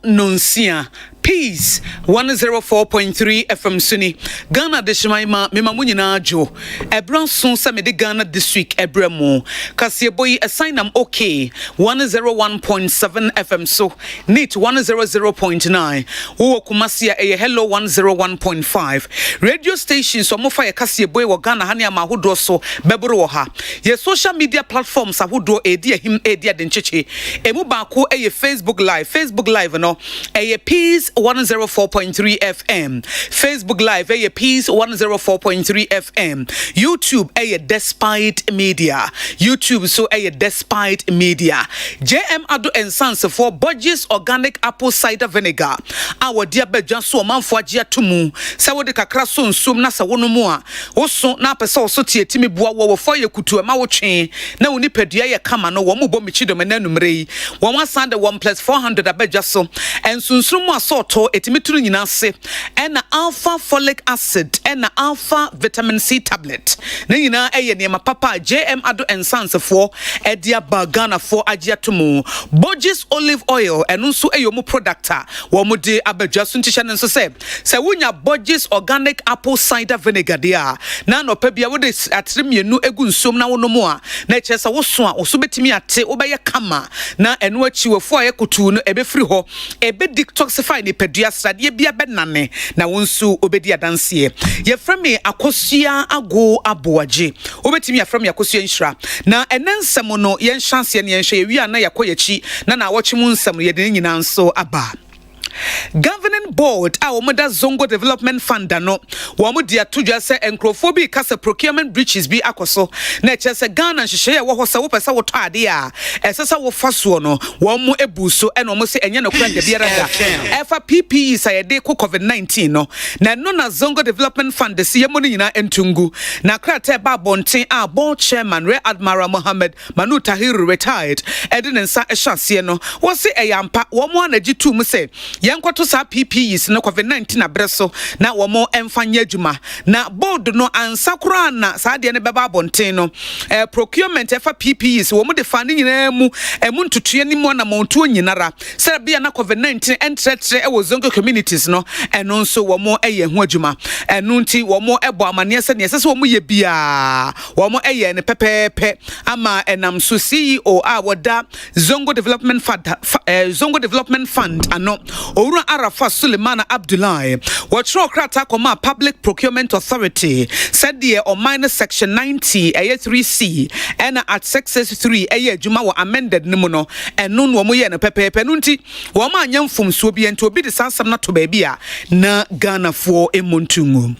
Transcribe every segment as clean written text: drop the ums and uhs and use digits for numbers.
nonsia. Peace 104.3 FM Suni Ghana de Shimaima Mimamunyi na ajo Ebran son sa me de Ghana this week ebremo Kasie boy assign am okay 101.7 FM so NIT 100.9 wo Kumasia e hello 101.5 radio stations so mo fa ye kasie boy wo Ghana hane ama hodo so bebro wo ha ye social media platforms ahodo edi ahim edi adencheche emu ba ko e Facebook live no e Peace 104.3 FM Facebook Live Peace 104.3 FM YouTube Despitemedia YouTube so Despitemedia JM Ado and Sons for Budgies Organic Apple Cider Vinegar our dear bedja so manfo agye atomu sa wo de kakra so nsum na sa wono mu a wo so na pese so tie timi bua wo fo ye kutu ma wo twen na woni padua ye kama no wo mo bo michido me nanumre yi wo wasande 1 + 400 abedja so ensunsun mu aso to etimi turu nyina se ena alpha folic acid ena alpha vitamin C tablet na nyina eye ma papa JM Ado and Sons for edia bagana for agiatomu Budgies olive oil enu nso eyomu product a wo mo de abadwa so ntisha nso se wunya Budgies organic apple cider vinegar dia na no pa bia wo de atremienu egu nsom na wono mu a na chese wo so a wo so betimi ate wo be ye kama na enu achi wo fo ayekotu no ebe free ho ebe detoxify ni pedua srade bia benane na wonsu obedi adanse ye frame akosua ago aboaje obetimi aframe akosua nhira na enensem no yen chance ne yen hwe ye wi na yakoyachi na wochemu nsem ye de nyina nso aba Governing board a womoda Zongo Development Fund no wo mo dia todwa se encrophobic kasa procurement breaches bi akoso na chese Ghana nhwehwe wo ho se wo pese wo to ade a esesa wo faso no wo mo ebuso e no mo se enye no kwanga biara da efa PPE sayede ko COVID-19 no na no na Zongo Development Fund se yemo no nyina entungu na krata ba bonten a board chairman Rear Admiral Mohammed Manu Tahiru retired edinensa ehwase no wo se eyampa wo mo anaji tu mu se yankwato sa PPEs no COVID-19 abreso na wo mo emfanya adwuma na board no ansakura na sa de ne beba bonten no procurement efa PPEs wo mo de fa ne nyina mu emu ntutue ni mu na montuo nyinara se bia na COVID-19 entretre e wo zongo communities no eno nso wo mo eye ho adwuma eno nti wo mo ebo amane se ne se wo mo ye bia wo mo eye ne pepepe ama enam so CEO a woda Zongo Development Fund ano Owura Arafa Suleiman Abdullahi Watro Krata Koma Public Procurement Authority said the on minus section 90 A3C and at success 3 a juma wa amended nimuno and nun wo moye na pepe penunti wo ma nyamfum so bi ento obi de sansam na to baby a na Ghana for emontungu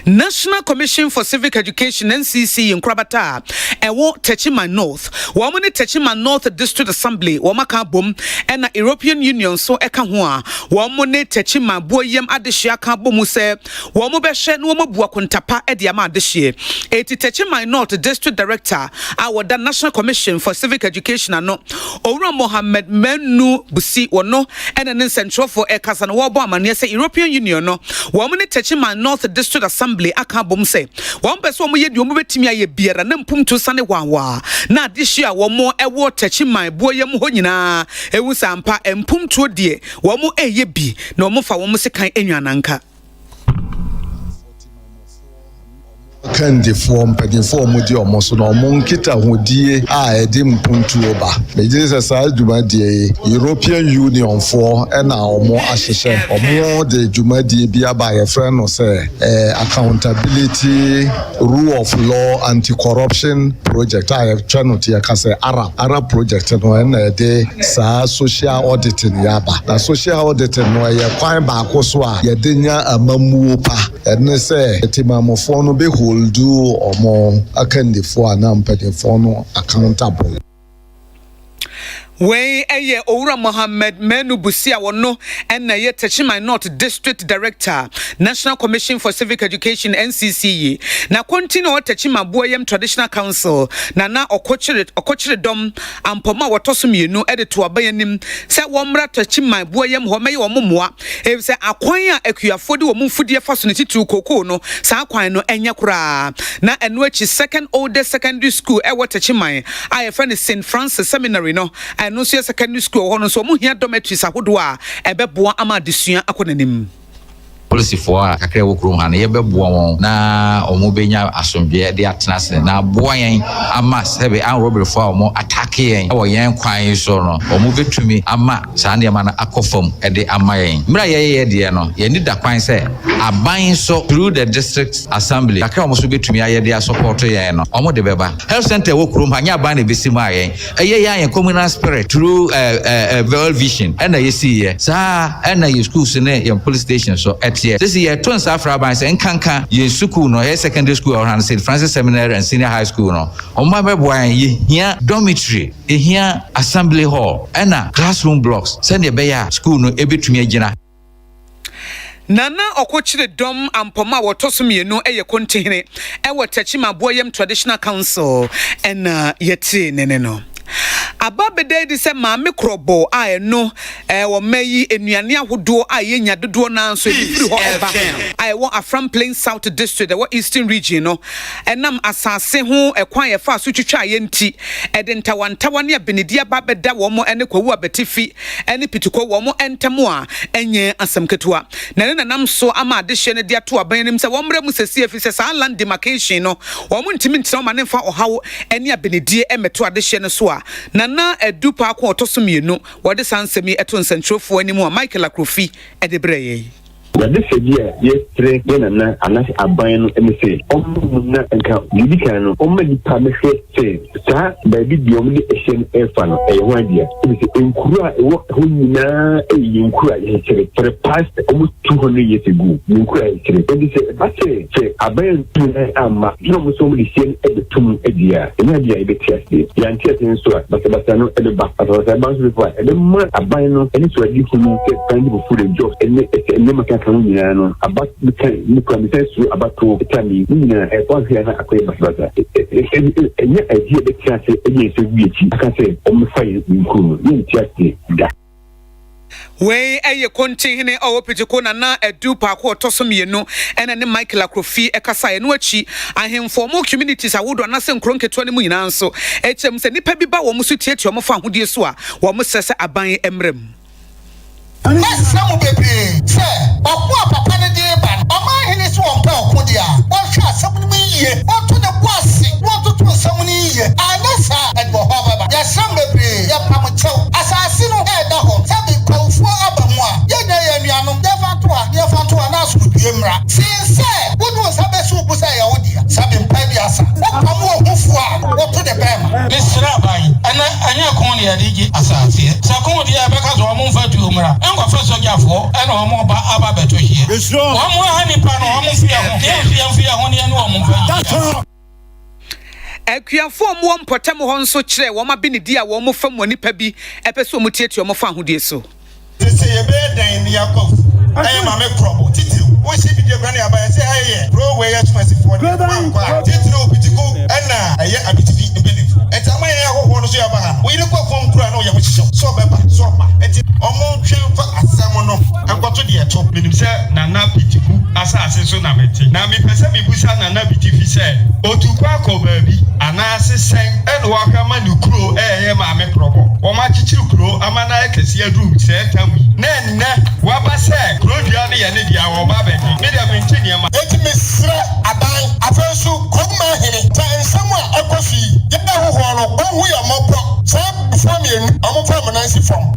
National Commission for Civic Education NCC in Krabata ewo Techima North womani Techima North District Assembly womaka bom ena European Union so eka ho a womani Techima boyem adehia ka bom se womo behwe no womo bua kontapa e de ama adehie eti Techima North District Director awoda National Commission for Civic Education ano Owura Mohammed Menu Busi wono ena ne central for ekasa no wo bo amane se European Union no womani Techima North District Assembly aka bom se won pese wo ye di wo betimi aye biara na mpumtu sane wawa na adehia wo mo ewo Techima boyem ho nyina ewu sampa empumtu die wo mo eye bi na wo mo fa wo mo se kan enwananka Kandi form pedi form di omo so no mo nkita hodie a edi mpuntu oba meje se sa djuma die European Union for na omo ahyehe omo de djuma die bia ba ye friend no say accountability rule of law anti-corruption project I have channel tie ka say Arab project no na de sa social auditing yaba na social auditing no ye kwan ba akoso a ye de nya amamuo pa ene say etimamofo no be do omo akandifo anampedefo no accountable Wey eye Owura Mohammed Menu Busia wono ena ye Techima North District Director National Commission for Civic Education NCC na continue Techima Boyem Traditional Council na okochire dom ampoma wotoso mienu edito abayanim se womra Techima Boyem ho meye wo momoa e se akwan a akuafo de wo mfudie faso ne titu koko no sa akwan no enya kura na eno achi second oldest secondary school e wo Techima I friend St Francis Seminary no ɛno nso yɛ secondary school hɔ no so ɔmo hia dormitories ahodoɔ a ɛbɛboa ama adesua akɔ n'anim. Policy for a kakra wo krom ha na yɛbɛboa wɔn na ɔmo benya asomdwe de atena se na boa yɛn ama sɛbe an robbery for ɔmo attack yɛn ɛwɔ yɛn kwan so no ɔmo betumi ama saa nneɛma na akɔfam ɛde ama yɛn mra yɛyɛ deɛ no yɛni da kwan sɛ aban so through the district assembly kakra ɔmo so betumi ayɛ de support yɛn no ɔmo de bɛba health center wo krom ha nya aban na besi ma yɛn ɛyɛ yɛn communal spirit through well vision ɛna yɛsi yɛ saa ɛna yɛ schools ne yɛn police station so this year twin Safra Banks and Kanka, ye school no secondary school or St. Francis Seminary and Senior High School no. On my boy, ye here dormitory, ye here assembly hall, and classroom blocks. Send your bear school no ebi to me jina. Nana okochire dom ampoma wotosum no eye kontihene e wotachima boyem traditional council and yeti nene no. Ababede di se maame krobo a eno wo mayi enuane ahodo a yenya dodo na nso efiri ho eba a wo Afram Plain South District the Eastern Region no enam asase ho ekwan ye fa so twitwa yenti ede ntawantawa ne abenedia babeda wo mo ene kwawu abetifi ene pitiko wo mo entemo a enye asamketua na ne nanam so ama adehye ne dia to aban nim se wo mra mu sesi afise sa land demarcation no wo mo ntimi ntina ma ne fa ohawo ene abenedie emeto adehye ne so a na edupa akọ otosomienu wode sansemi eto nsentrofo animu a Michael Akrofi edebreye na this year yesterday na anas aban no emese na enka bidikan no omani pa mehwe se sa baby bi omde ehyen efa no eho adia emese enkura ewo ho nyina eyinkura yekere for the past almost 200 years ago enkura yekere emese base se aban tu na ama no mo so mo hyen ebetum adia enadia ebetiase yantia tin so basa no edeba basa ban so before edema aban no eni so adi hu se kind of food and jobs ene maka no about the promises about Italy na akoye basbasa enye idea de class enye so wieti aka say o me fire nkuru ni tiate da we eye kontihene owo pitiko na edupa akọ otosomienu ene ne Michael Akrofi ekasa ye no achi ahemfo mo communities awodo na se nkronketo ne mu nyina nso echem se nipa bi ba wo muso tietie mo fa hodie so a wo mo sese aban emrem Samu baby, sir, or papa de ban, or my hennes one pound, Podia, or shot somebody ye, or to the bossy, want to someone ye, and that's her, and Mohava, yes, some baby, your pamacho, as I see no head down, having called for Abamwa, Yaniano, your Fatua, and ask with Yemra. See, sir, what was her best who say, oh dear, Sabin Pabiasa, what to the Bama, Miss Rabbi, and I know Conia Digi, as I see, Sakonia, because I'm on for Tumra. First of all, and I'm about Ababeto here. One more honey pan, Ekuafo mo mpotamo ho nso kire wo ma benedi a wo mo fam woni pa bi epeso mo tietio mo fa hodie so this say be dan ni yakov I am a crop titi wo se bi de granny aba say aye bro we yet mercy for the man titi no pitiko na aye abitifi ebelif etama ye ho no so ya ba ha we ni kwa fom kura na wo ya mo chicho so beba so ba enti omo twemfa asem no enkoto de eto minim se na pitiku asase so na meti na mi pese mi busa na bitifi se otukwa ko ba bi ana sesen eno wakama ni kuro eye ma me krobo wo ma chichiri kuro amana ekesi adu se tamu na waba se kuro dia ne ye ne dia wo ba be me dia me ntini ma eti mesre aban afensu kogma hene tan samwa ekofi ye na ho no ohu ya mopo se before me omo fam nansi fam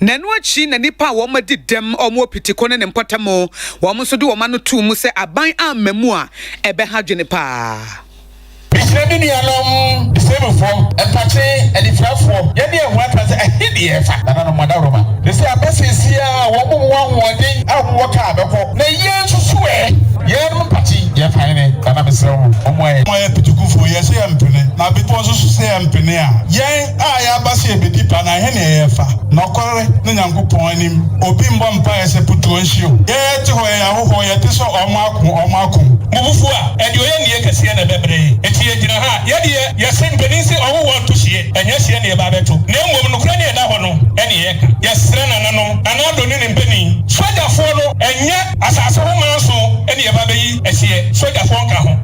nanu achi na nipa wo ma didem omo pitiko ne mpotamo wo mo so de wo ma no tu mu se aban amamu a ebe ha dwene pa Israeli ni alom disable form epache edifrafo ye de ehun atase ehidi efa na no madaroma they say abesesia wo mo wonwode ahwo ka abeko na ye nsusuwe ye no pati ye fine na mesrewo omo ye pitukufo ye se yampene na bipo nsusu se yampene a ye a ya base ebedi pa na he na ye fa nokore ne nyankopon anim obi mbo mpa ye se putu onhio ye te ho ye ahoho ye te so omo akon mubufu a edi oye ne ye kase na bebre ye jina ha ye de ye sen benisi owo won to hie enye hie ne ba beto na emom no kra ne da ho no ene ye ka ye sre na nanom anado ne mpeni soja fo no enye asase ho man so ene ye ba beyi ehie soja fo nka ho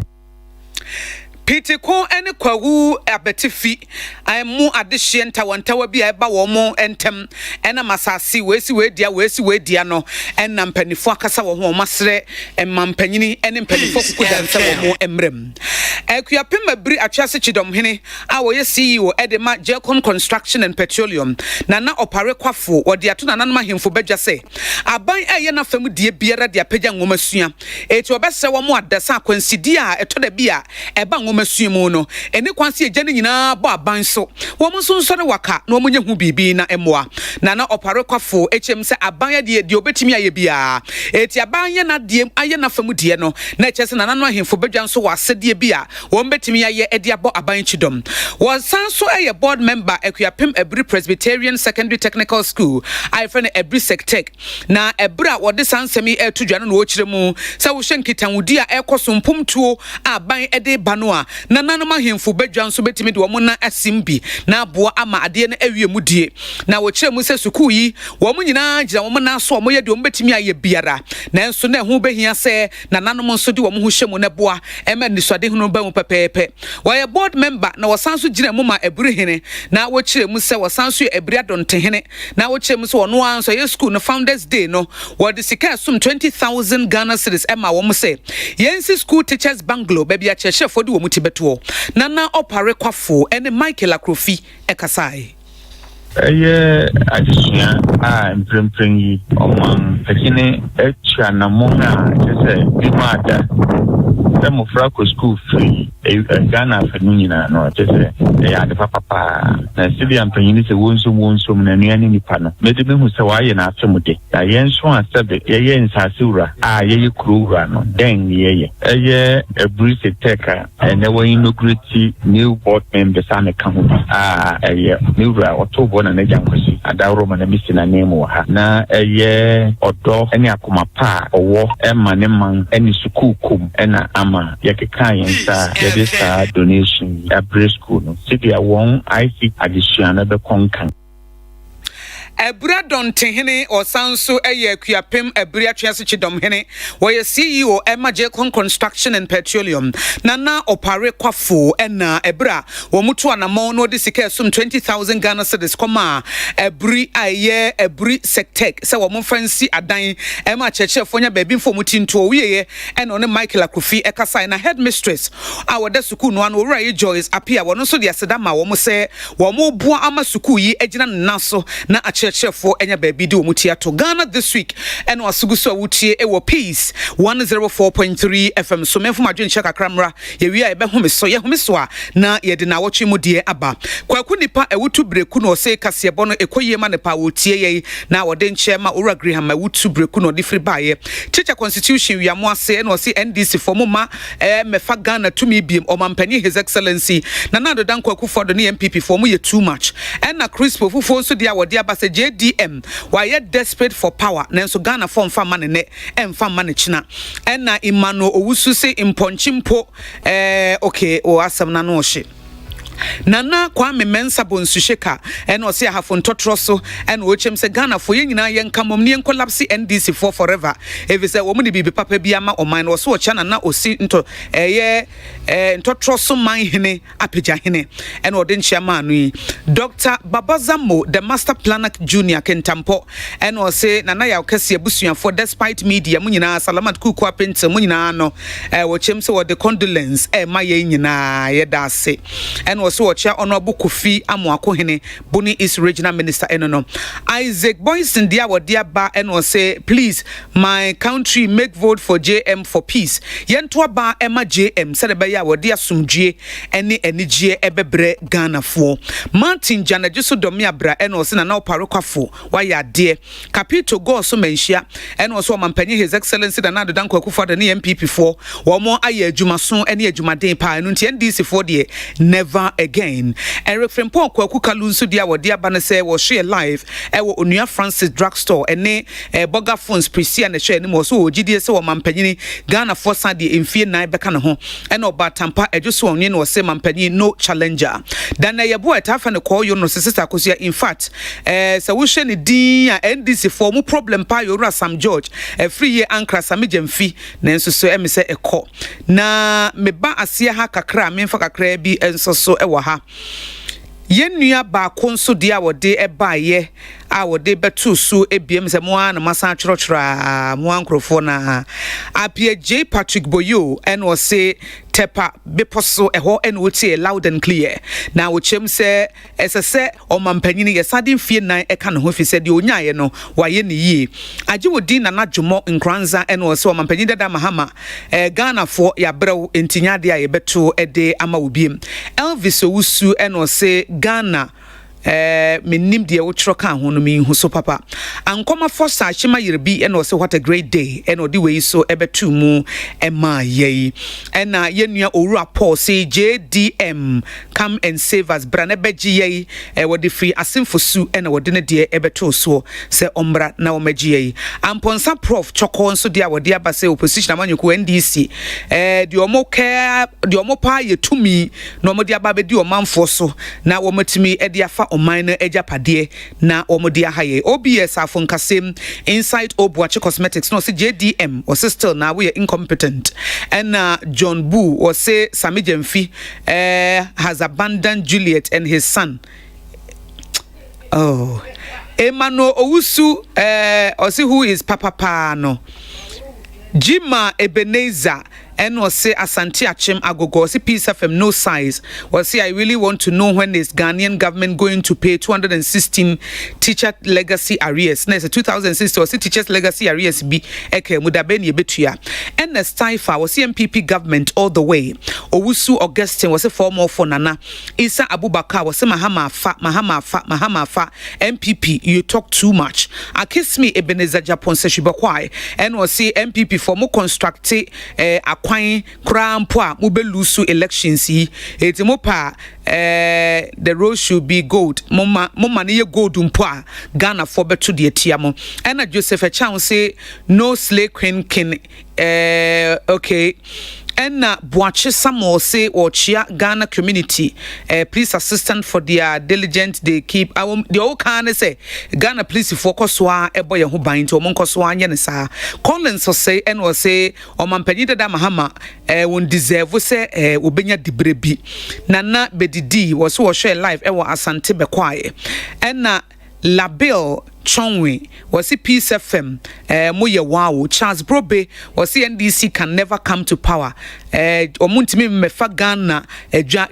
Pitiko ene kwawu abetifi mu adehye ntawantawa bi eba wo mo entem ena masasi wesi wedia no ena mpanifo akasa wo ho masre emampanyini ene mpanifo kukudansa wo mo emrem akuapem abri atwase chidom hene a wo ye CEO edema Jecon Construction and Petroleum na opare kwafo wo de ato nanan mahemfo badwa se aban eye na fam die biara de apagya ngomasua eti obese wo mo adasa akwansidi a etoda bia eba ngomasuemu no eni kwanse eje ne nyina bo aban so wo mo so nsore waka na wo munye hu bibi na emoa na opare kwafo echem se aban ye de obetimi aye bia eti aban ye na de aye na famu de no na echese na nanu ahemfo badwa nso wasede bia wo betimi aye ede abo aban chidom wo sanso aye board member akuapem Ebri Presbyterian Secondary Technical School I friend Ebri Sectech na ebra wo de sansemi etudwa no wo kiremu se wo hwenkitanwudi a ekoso mpomtuo aban ede bano a na nanom ahemfo badwa nso betimi de wo mo na asimbi na aboa ama ade na awie mu die na wo kiremu se sukuu yi wo mo nyina gira wo mo na so wo ye de wo betimi aye biara na enso na hu behia se na nanom nso de wo mo hu hyemu na boa ema nisode hunu ba mu pepepe wo ye board member na wo sanso gira mu ma Ebri hene na wo kiremu se wo sanso Ebri adonte hene na wo kiremu se wo no anso ye school no Founders Day no wo de sika sum 20,000 Ghana cedis ema wo mo se yensi school teachers bungalow baby a chefo de wo mutibeto na opare kwafo ene Michael Akrofi ekasai adesua a mprempren yi oman pekine etwa na mona tese bimada demo frako school free Ghana fanu nyina no tese ya de papa na sibi ampanyini se wonso na nuane nipa no mede mehu se wa ye na afemude ya yenso asabe ye nsasewura a ye kurowura no den ye Ebri Sectech and they were inaugurating new board members and accountants new October na nejankwasi adawro ma na misi na name ha na odo ene akoma pa owo ema ne man ene sukuu kum ena ama yakeka yensa yede sa donation Ebri school no sidia won IC addition na be konkan Ebra donte hene osanso eye akuapem Ebri atwase chidom hene wo ye CEO Emma Jecon Construction and Petroleum na opare kwafo ena Ebra wo mutu anamo no de sika sum 20,000 Ghana cedis koma Ebri aye Ebri Sectech se wo mfansi adan Emma chechefo nya baby mfo mutinto wiye ena one Michael Akrofi ekasai na headmistress a wo de suku no ano wura Joyce apia wo no so de asedama wo mo se wo mo boa ama suku yi agina naso na chefo enya baby di omutia to Ghana this week eno asuguso awutie ewo Peace 104.3 FM so menfo madwen cheka kramra ye wi a ebe home so ye home so a na ye de na woche mu die aba kwaku nipa ewutu breku no se kasebo no ekoye ma ne pa wotie ye na wode nche ma ora Graham ewutu breku no different baye teacher constitution wi amo ase eno se NDC form ma mefa Ghana tumi biem o mampani his excellency na na dodan kwaku for the MPP form ye too much ena Crispo fufo so dia wode aba se JDM why yet desperate for power nanso Ghana form fa mane ne emfa mane china ena Imano owusu se imponchimpo okay o asam na no hye Nana Kwame Mensa Bonsusheka and o se ahafo ntotroso and o chem se Ghana fo yenyina yenkamom ne collapse NDC for forever if say wo mu de bibi papa bia ma o man wo so cha na o si nto ntotroso man hene apagya hene and o de nchiama anu yi Dr. Babazamo the master planner junior Kentampo and o se nana ya okase abusua for despite media mu nyina Salamat Kuku apenta mu nyina no wo chem se wo de condolence ma yenyina yedase and so wacha honorable Kofi Amoako hene Buni is regional minister enono Isaac Boyson dia wodia ba eno say please my country make vote for JM for peace yento ba ema JM said be ya wodia sumdue ene enigye ebebre Ghana fo Martin Janajuso domia bra eno say na oparokwafo wa ya de capito go so menhia eno so mampanyi his excellency da na dodan kwakufa da ne MPP fo wo mo aye adwumaso ene adwumaden pa eno nti NDC fo de never again. Eric Frempong Kwaku Kalu nso dia wodi aba ne say wo share live wo Onua Francis drugstore ene Burger Phones Prisia ne share ni mo so ogidie se wo mampanyini Ghana for Sunday emfie nan beka ne ho ene oba tampa edwoso onye ne wo se mampanyini no challenger dan na yebo etafa ne call you no sister Kosia. In fact se wo hwe ne din a NDC for mu problem pa Yorura Sam George free year ankra samejemfi na nso so emse ekọ na meba asia ha kakra memfa kakra bi enso so ewo ha yenua ba konso dia wode ebaye a wode betu so ebiem se mo an masa chrochra mo ankrofo na apie J Patrick Boyo en wo se tepa beposo eho en wotie loud and clear na wo chem se esese o mampanyini yesade mfie nan eka ne ho fi se de onyaye no waye ne yie age wodi na nadwomo nkranza en wo se o mampanyini dada mahama Ghana fo ya brew entinya de aye beto ede ama wobiem Elvis Owusu en wo se Ghana menim de wo tro kan ho no me hu so papa ankoma force ahima yerbi and also what a great day and odi we so ebetu mu ema ye and yenua owura Paul say JDM come and save us brane beji ye wo de free asimfosu and wo de ne de ebetu so say ombra na wo meji ye amponsa prof choko nso de wo de aba say opposition amanyuko NDC de omo care de omo pa ye tumi no mo de aba be de omanfo so na wo matimi e de afa minor ejapade na omodi ahaye OBS afon kasem inside Obuachi Cosmetics no say JDM was still now we are incompetent and John Boo or say Samijemfi has abandoned Juliet and his son. Oh, Emmanuel Owusu or see who is Papa Pano Jima Ebenezer and was say Asante Achem Agogo see Peace FM no size was say I really want to know when is Ghanaian government going to pay 216 teacher legacy arrears next 2016 was teachers legacy arrears be eke mudabeni betua and the Staifa was MPP government all the way Owusu Augustine was a former for Nana Isa Abubakar was Mahama fa MPP you talk too much I kiss me Ebenezer Japan Seshibakwai and was say MPP for more constructed kwan kra mpo a mo belusu elections yi etimo pa the road should be gold moma ne ye gold mpo a Ghana for beto de tiamo and Joseph Echan say no slay queen kin okay and Boache Samuel say or Chia Ghana community please assistant for their diligent they keep the old can say Ghana police focus wa eboy ho ban to monkoso anya ne sa Collins say and was say o mampanyida da mahama won deserve say obenya dibrebi nana bedidi was so share live e wo asante bekwae and Label Chongwe was Peace FM Moye Wow Charles Brobe was NDC can never come to power omuntimi mefa Ghana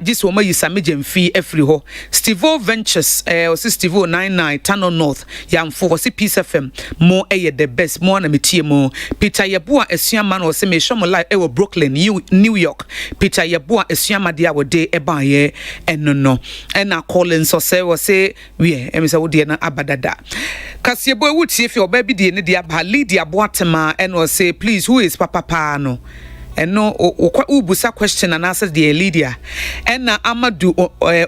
just wo mayi samejemfi efri ho Stevo Ventures was Stevo 99 Tano North Yamfo was Peace FM mo the best mo na metie mo Peter Yeboa esuama no se me show mo live e Brooklyn New York Peter Yeboa esuama dia wo de eba ye enono na Collins so say was say we emisa wo de na abadada Kasiebo wutie fi oba bi de ne dia ba Lydia Boatema and was say please who is Papa Pano and no ubusa question and answer the Lydia and na Amadu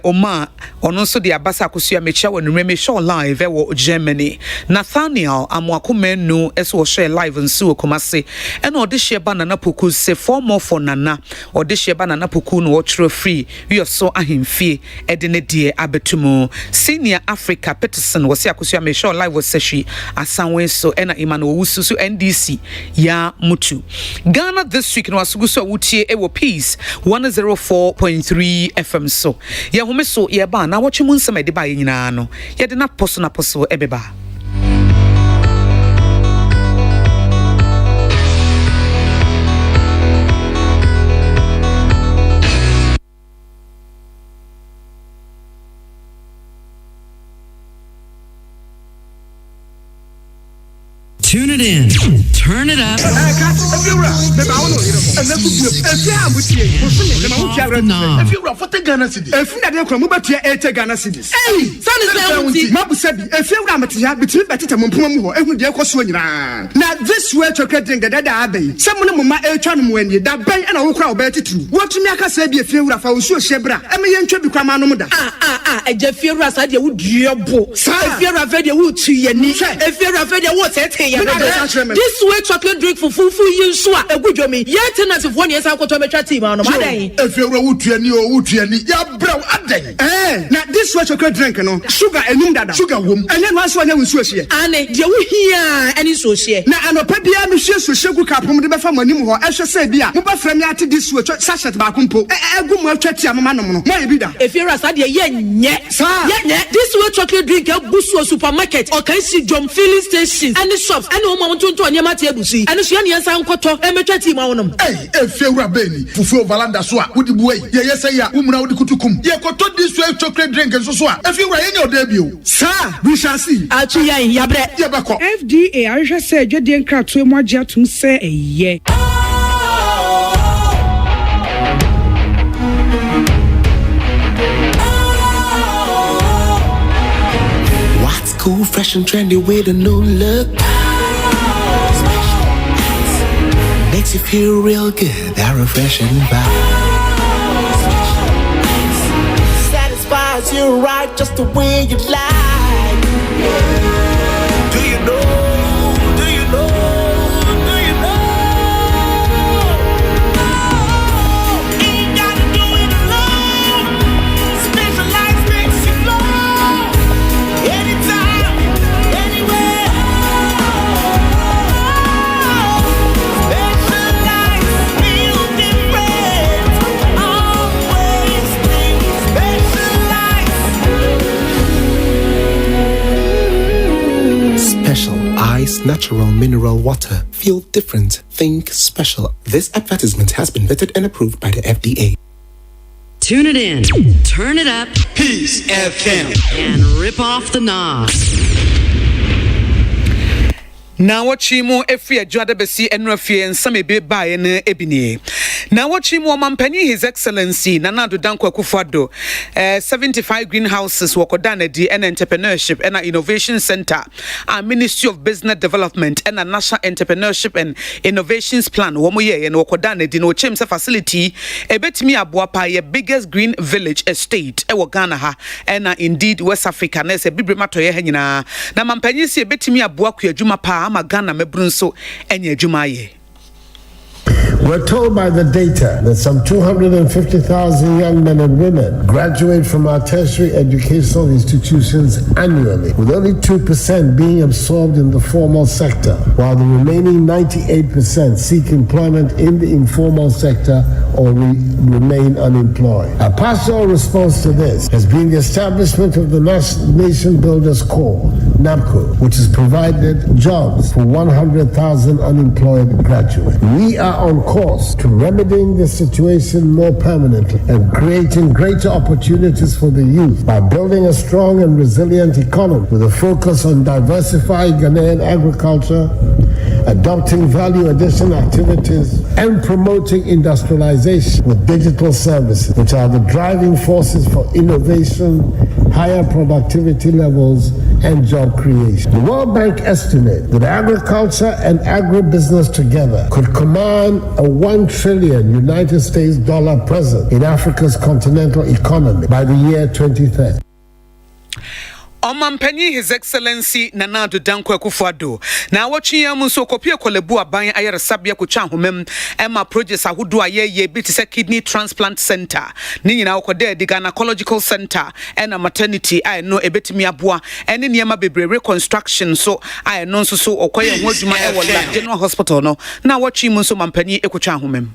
Oma ono so the abasa kusua mecha won reme show live e Germany Nathaniel Amwakumenu eso share live nso Kumase and o de share banana poku say for more for nana o de share banana poku no watro free we so ahemfie e de ne die abetumu senior Africa Peterson was akusua me show live was seshi asanwe so and Emmanuel Owusu so NDC ya mutu Ghana this week no asuguso wutie e wo Peace 104.3 FM so ya home so ye ba na watch mu nsema de ba ye nyina no ye de na poso ebeba Tune it in. Turn it up. Now this way chocolate drink that abbey. Someone mama elchan when you that bay and a crowd better too. What you make us say be a few of our shebra. I mean, you be come on. A Jeffira said you would your book. If you're a very wood to your knee, if you're a very water, this way chocolate drink for full use. A good job me. Yet, tenants of 1 year, I'll go to a team on my day. If you're a wood to any or wood to any, you're brown a day. Now this way chocolate drink, no sugar and that sugar womb. And then once one was here. And you hear any social. Now, I'm a peppy, I'm sure so sugar cap from the family or I shall say, Bia, who from me to this way, such as Bakumpo. I go more chatty, I'm a man. Maybe that. If you're a sadia, yet, this way chocolate drink, a Busso supermarket, or can see John filling stations and the shops, and no one to Yamati Busi, and the Shianian Sound Koto, and Metati Maunum. Hey, if you're a baby, Fufu Valanda Swa, would you wait? Yes, I am, woman out the Kutukum. You could this way chocolate drink and so swap. If you were in your debut, sir, we shall see. Achia, Yabre, Yabako. FDA, I just said, you didn't crack to much to say a ye. What's cool, fresh and trendy with a new look? Makes you feel real good, that refreshing vibe. Satisfies you right just the way you like. Do you know? Do you know? Do you know? Ain't gotta do it alone. Specialized makes you glow. Anytime, anywhere. Specialized feel different. Always think specialized. Special Ice Natural Mineral Water. Feel different. Think special. This advertisement has been vetted and approved by the FDA. Tune it in. Turn it up. Peace FM. And rip off the knob. Na wachimu efia juada besi enrafie nsame be bae na ebini. Na wachimu mampani His Excellency Nana Danko Akufo-Addo 75 greenhouses wakoda na di and entrepreneurship and innovation center and Ministry of Business Development and a National Entrepreneurship and Innovations Plan womo ye and wakoda na di no chemse facility ebetimi aboapa ye biggest green village estate e Ghana ha and indeed West Africa na se bibrema to ye hanyina na mampani si ebetimi aboa ku adwuma pa Ghana mebrunso enye adwumaye. We're told by the data that some 250,000 young men and women graduate from our tertiary educational institutions annually, with only 2% being absorbed in the formal sector, while the remaining 98% seek employment in the informal sector or remain unemployed. Our pastoral response to this has been the establishment of the Nation Builders Corps, NABCO, which has provided jobs for 100,000 unemployed graduates. We are on course to remedying the situation more permanently and creating greater opportunities for the youth by building a strong and resilient economy with a focus on diversifying Ghanaian agriculture, adopting value addition activities, and promoting industrialization with digital services, which are the driving forces for innovation, higher productivity levels, and job creation. The World Bank estimates that agriculture and agribusiness together could command a $1 trillion United States dollar presence in Africa's continental economy by the year 2030. Omampani His Excellency Nana Danko Akufo-Addo na watchi yam so kopie kolebu aban ayere sabia kucha homem ema projects ahudu ayeye bi te kidney transplant center ni nyina okode di gynecological center and a maternity I no ebetimi aboa ene niema bebre reconstruction so I no so okoye hodwuma e wala general hospital no na watchi mu so mampani ekucha homem.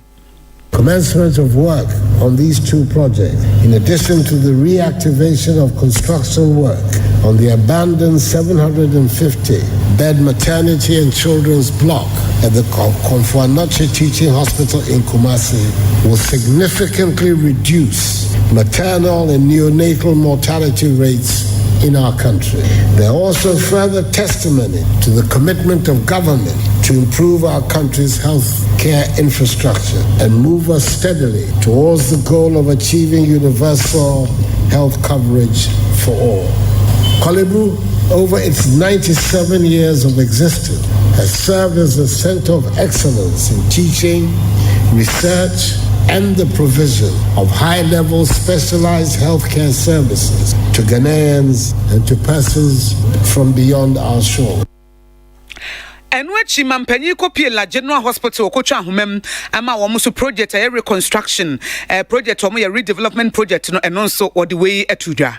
Commencement of work on these two projects, in addition to the reactivation of construction work on the abandoned 750-bed maternity and children's block at the Komfo-Anokye Teaching Hospital in Kumasi, will significantly reduce maternal and neonatal mortality rates in our country. They are also further testimony to the commitment of government to improve our country's health care infrastructure and move us steadily towards the goal of achieving universal health coverage for all. Kolebu, over its 97 years of existence, has served as a center of excellence in teaching, research, and the provision of high-level specialized healthcare services to Ghanaians and to persons from beyond our shore. Enwechi mampanyi kopie la General Hospital okotwa ahomam ama wo so project a reconstruction project wo ya redevelopment project no eno so wo de we atudwa.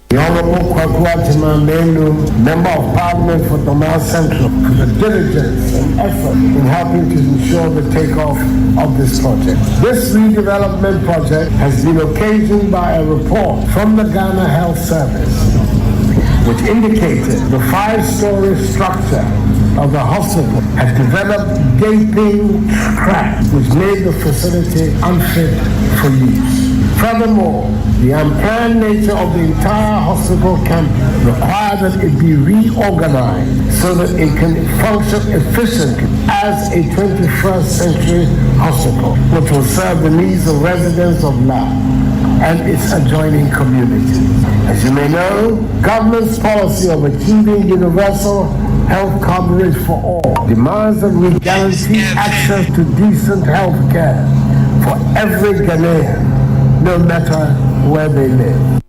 The Honorable Kwaku Member of Parliament for Domal Central, for the diligence and effort in helping to ensure the takeoff of this project. This redevelopment project has been occasioned by a report from the Ghana Health Service, which indicated the 5-story structure of the hospital had developed gaping cracks, which made the facility unfit for use. Furthermore, the unplanned nature of the entire hospital campus required that it be reorganized so that it can function efficiently as a 21st century hospital, which will serve the needs of residents of La and its adjoining communities. As you may know, government's policy of achieving universal health coverage for all demands that we guarantee access to decent health care for every Ghanaian, no matter where they live.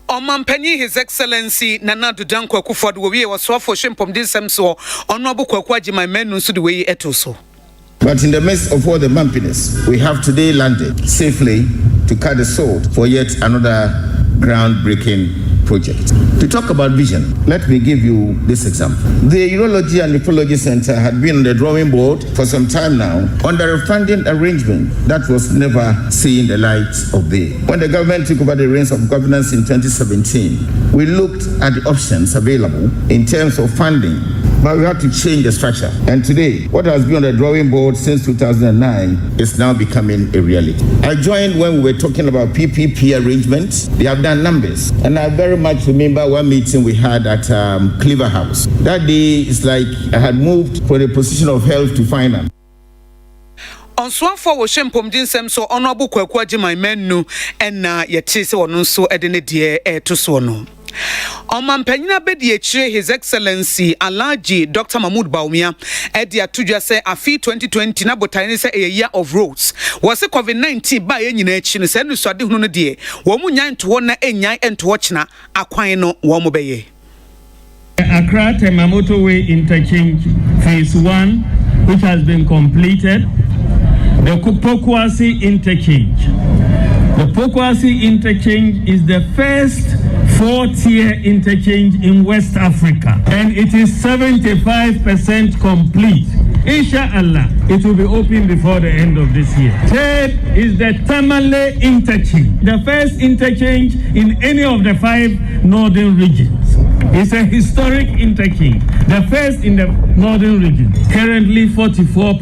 Omampanyi His Excellency Nana Dudankwa Akufo-Addo we was so for shempom dinsem so Honorable Kwaku Agyeman menu so the way etoso. But in the midst of all the bumpiness, we have today landed safely to cut the sword for yet another groundbreaking project. To talk about vision, let me give you this example. The Urology and Nephrology Center had been on the drawing board for some time now under a funding arrangement that was never seeing the light of day. When the government took over the reins of governance in 2017, we looked at the options available in terms of funding, but we had to change the structure. And today, what has been on the drawing board since 2009 is now becoming a reality. I joined when we were talking about PPP arrangements. They have done numbers. And I very much remember one meeting we had at Cleaver House. That day, it's like I had moved from the position of health to finance. On swan for wo shempom dinsem so Honorable Kwaku Agyeman menu na yete se wono so edene de to so no. Omampanyina bedi echire His Excellency Alhaji Dr. Mahmoud Bawumia edi atudwa se afi 2020 na botane se a year of roads was COVID-19 ba ye nyina echi no se nsuade hunu no de wo mu nyan to na enyan ento chena akwan no wo mo beye. Accra Temamoto Way interchange phase 1 which has been completed. The Pokwasi interchange. The Pokwasi interchange is the first 4-tier interchange in West Africa, and it is 75% complete. Inshallah, it will be open before the end of this year. Third is the Tamale interchange, the first interchange in any of the 5 northern regions. It's a historic interchange, the first in the northern region, currently 44%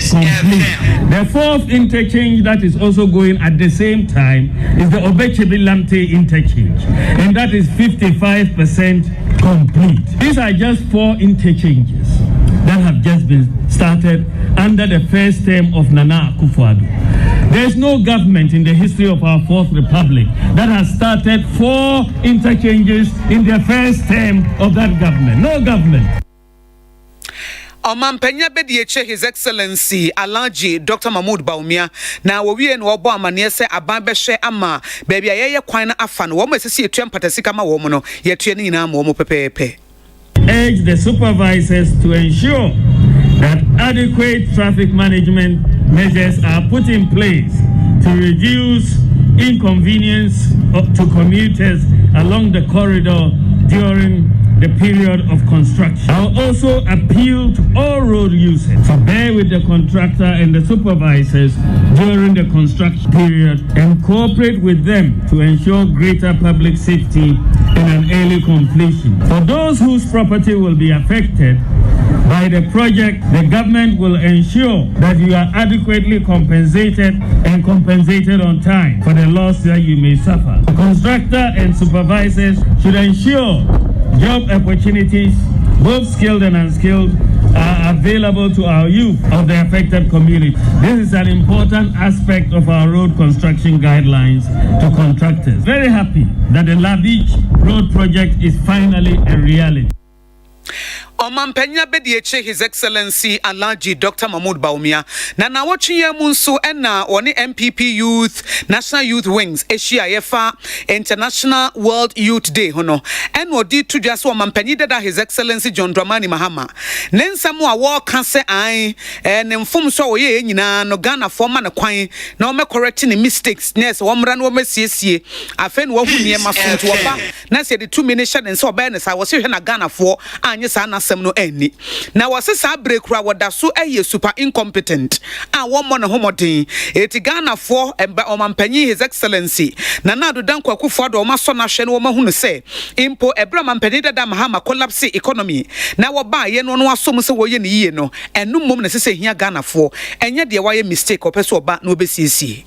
complete. The fourth interchange that is also going at the same time is the Obechebi-Lamte interchange, and that is 55% complete. These are just 4 interchanges that have just been started under the first term of Nana Akufo-Addo. There is no government in the history of our 4th Republic that has started 4 interchanges in the first term of that government. No government. Omampanya bedi eche His Excellency Alhaji Dr. Mahmoud Bawumia na wowie no obo amane se aban behwe ama baby ayeye kwan na afa no wo mesesi etua mpatasika ma wo mo no yetua ni nyina ma wo mo pepepe. Urge the supervisors to ensure that adequate traffic management measures are put in place to reduce inconvenience to commuters along the corridor during the period of construction. I'll also appeal to all road users to bear with the contractor and the supervisors during the construction period and cooperate with them to ensure greater public safety and an early completion. For those whose property will be affected by the project, the government will ensure that you are adequately compensated and compensated on time for the loss that you may suffer. The contractor and supervisors should ensure job opportunities, both skilled and unskilled, are available to our youth of the affected community. This is an important aspect of our road construction guidelines to contractors. Very happy that the Lavich Road project is finally a reality. Omampenya Bedieche, His Excellency Alaji Dr. Mahmoud Baumia. Na watching ye munso ena woni MPP Youth National Youth Wings Asia Yefa International World Youth Day hono. En wodi to just Omampenyi dada His Excellency John Dramani Mahama. Nensamu a war cancer ai nemfum so ye nyina no Ghana forma na kwan na o me correcting the mistakes nes womra no me siesie afen wo hu niema so to oba na se the 2 minutes and so oba ne sa wo se hwe na Ghana for anye sa na no any. Now was a break wada so a super incompetent. And one money homotin. Eti Ghana for and by Omampenyi His Excellency. Nana do danko kufuado o masona shen woman who say impo Abraham Penida da Mahama collapse economy. Now what buy yen no so much way ye no and no moment say here Ghana for and yet the why mistake or person back no BCC.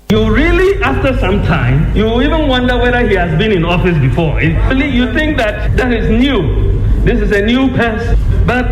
You really, after some time, you even wonder whether he has been in office before. You think that is new. This is a new person. But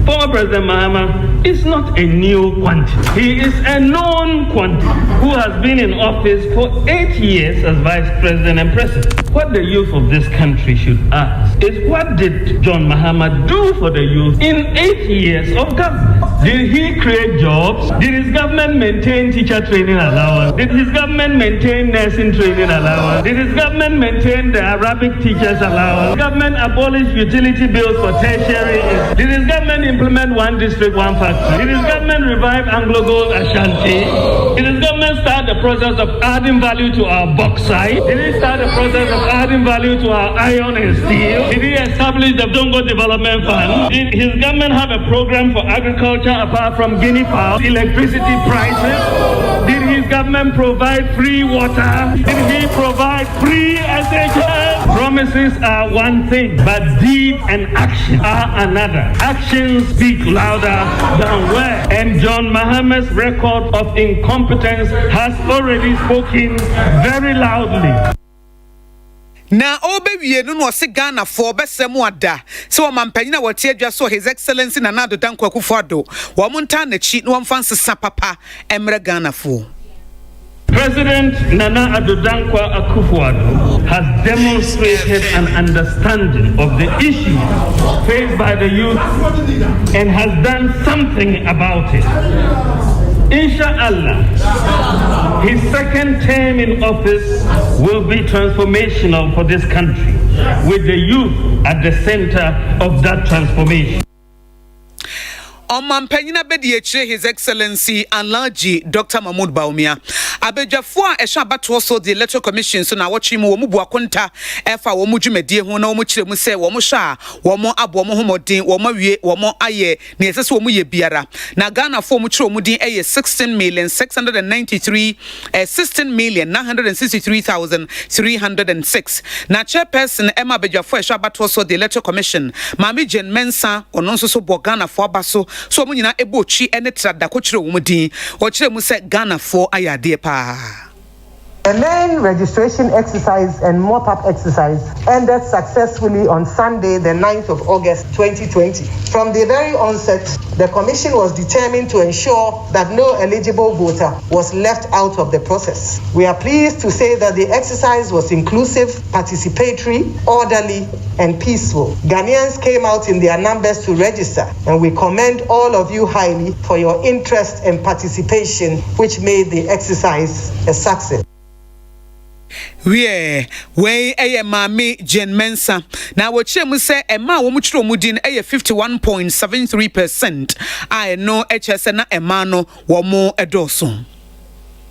former President Mahama is not a new quantity. He is a known quantity who has been in office for 8 years as Vice President and President. What the youth of this country should ask is, what did John Mahama do for the youth in 8 years of government? Did he create jobs? Did his government maintain teacher training allowance? Did his government maintain nursing training allowance? Did his government maintain the Arabic teachers allowance? Did his government abolish utility bills for tertiary? Did his government implement one district, one factory? Did his government revive Anglo Gold Ashanti? Did his government start the process of adding value to our bauxite? Did he start the process of adding value to our iron and steel? Did he establish the Dongo Development Fund? Did his government have a program for agriculture apart from guinea fowl, electricity prices? Did his government provide free water? Did he provide free SHS? Promises are one thing, but deed and action are another. Actions speak louder than words. And John Mahama's record of incompetence has already spoken very loudly. Na obewie no se Ghana for besemu ada se o mampanyi na wotie adwa so His Excellency Nana Addo Dankwa Akufo-Addo wo monta na chi no mfanse sapapa emre Ghana for. President Nana Addo Dankwa Akufo-Addo has demonstrated an understanding of the issues faced by the youth and has done something about it. Inshallah, his second term in office will be transformational for this country, with the youth at the center of that transformation. Omampanyina Bedieche His Excellency Alaji Dr. Mahmoud Baumia. Abejafo a ehwa bato so the Electoral Commission so na watching mu bu akonta efa wo mu dwumedie ho na wo mu kire mu se wo mu hwa wo mu abo mo homodin wo mu wie wo mu aye na esese wo mu ye biara na Ghana fo mu kire mu din eye 16,963,306 na chairperson Emma Abejafo ehwa bato so the Electoral Commission Mami Jen Mensa ono nso so bo Ghana fo abaso so mu nyina ebochi ene trada ko kire wo mu din wo kire mu se Ghana fo ayade pa. The main registration exercise and mop-up exercise ended successfully on Sunday, the 9th of August 2020. From the very onset, the Commission was determined to ensure that no eligible voter was left out of the process. We are pleased to say that the exercise was inclusive, participatory, orderly, and peaceful. Ghanaians came out in their numbers to register, and we commend all of you highly for your interest and participation, which made the exercise a success. We Mami Jen Mensa. Now what you say a ma wo mu kiro mu din 51.73%. I know HSN emano wo mo edoso.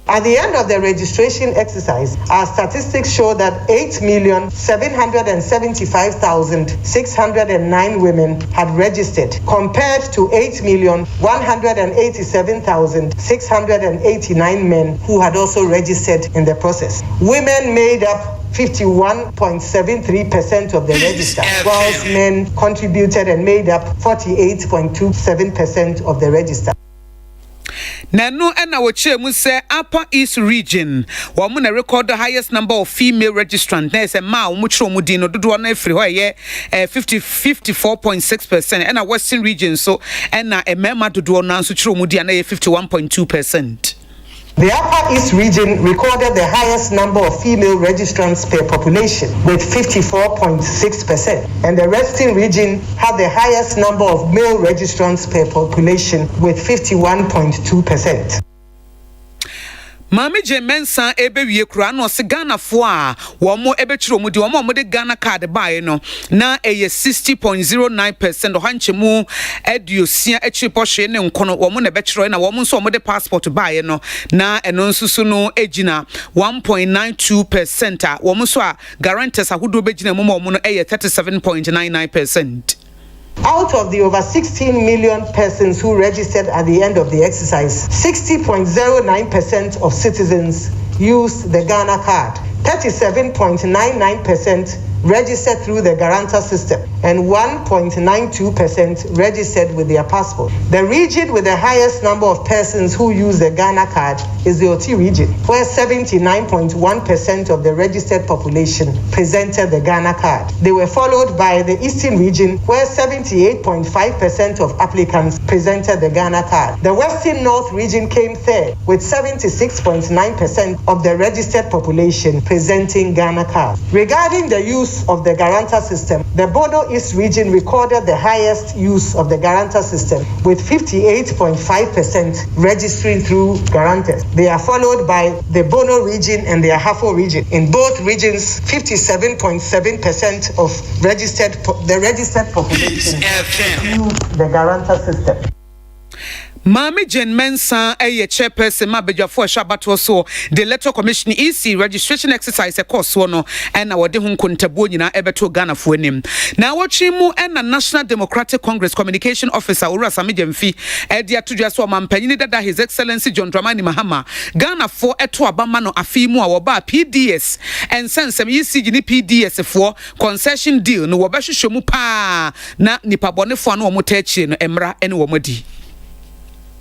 At the end of the registration exercise, our statistics show that 8,775,609 women had registered, compared to 8,187,689 men who had also registered in the process. Women made up 51.73% of the register, whilst men contributed and made up 48.27% of the register. na no na woche mu say Upper East region wo mu na record the highest number of female registrants na say ma wo mu chiro mu din no dodo na afiri ho ye 54.6% and Western region so and na emema dodo na so chiro mu din na 51.2%. The Upper East region recorded the highest number of female registrants per population with 54.6%, and the Western region had the highest number of male registrants per population with 51.2%. Mami Jemensa ebewie kura no se Ghana fo a wo mo ebechiro mu di wo mo de Ghana card buy no na eye 60.09% o hanchemu eduosia echi pohwe ne nkono wo mo na ebechiro na wo mo nso mo de passport buy no na eno nsusu no ejina 1.92% a wo mo so a guarantors ahodo begina mo mo no eye 37.99%. Out of the over 16 million persons who registered at the end of the exercise, 60.09% of citizens used the Ghana card, 37.99% registered through the guarantor system, and 1.92% registered with their passport. The region with the highest number of persons who use the Ghana card is the OT region, where 79.1% of the registered population presented the Ghana card. They were followed by the Eastern region, where 78.5% of applicants presented the Ghana card. The Western North region came third, with 76.9% of the registered population presenting Ghana card. Regarding the use of the guarantor system, the Bodo East region recorded the highest use of the guarantor system with 58.5% registering through guarantors. They are followed by the Bono region and the Ahafo region. In both regions, 57.7% of the registered population use the guarantor system. Mami Jen Mensa a chairperson Mabedjafo Shabato so the Electoral Commission EC registration exercise a course one and our de hun kontabo nyina ebeto Ghana fo anim. Na wachimu and the National Democratic Congress Communication Officer Ura Samijemfi e dia tudwa so mampanyini dada His Excellency John Dramani Mahama Ghana fo eto abama no afimu a woba PDS and sensem EC gini PDS for concession deal no wobahwehwe mu pa na nipabonefo no omotachi no emra ene womodi.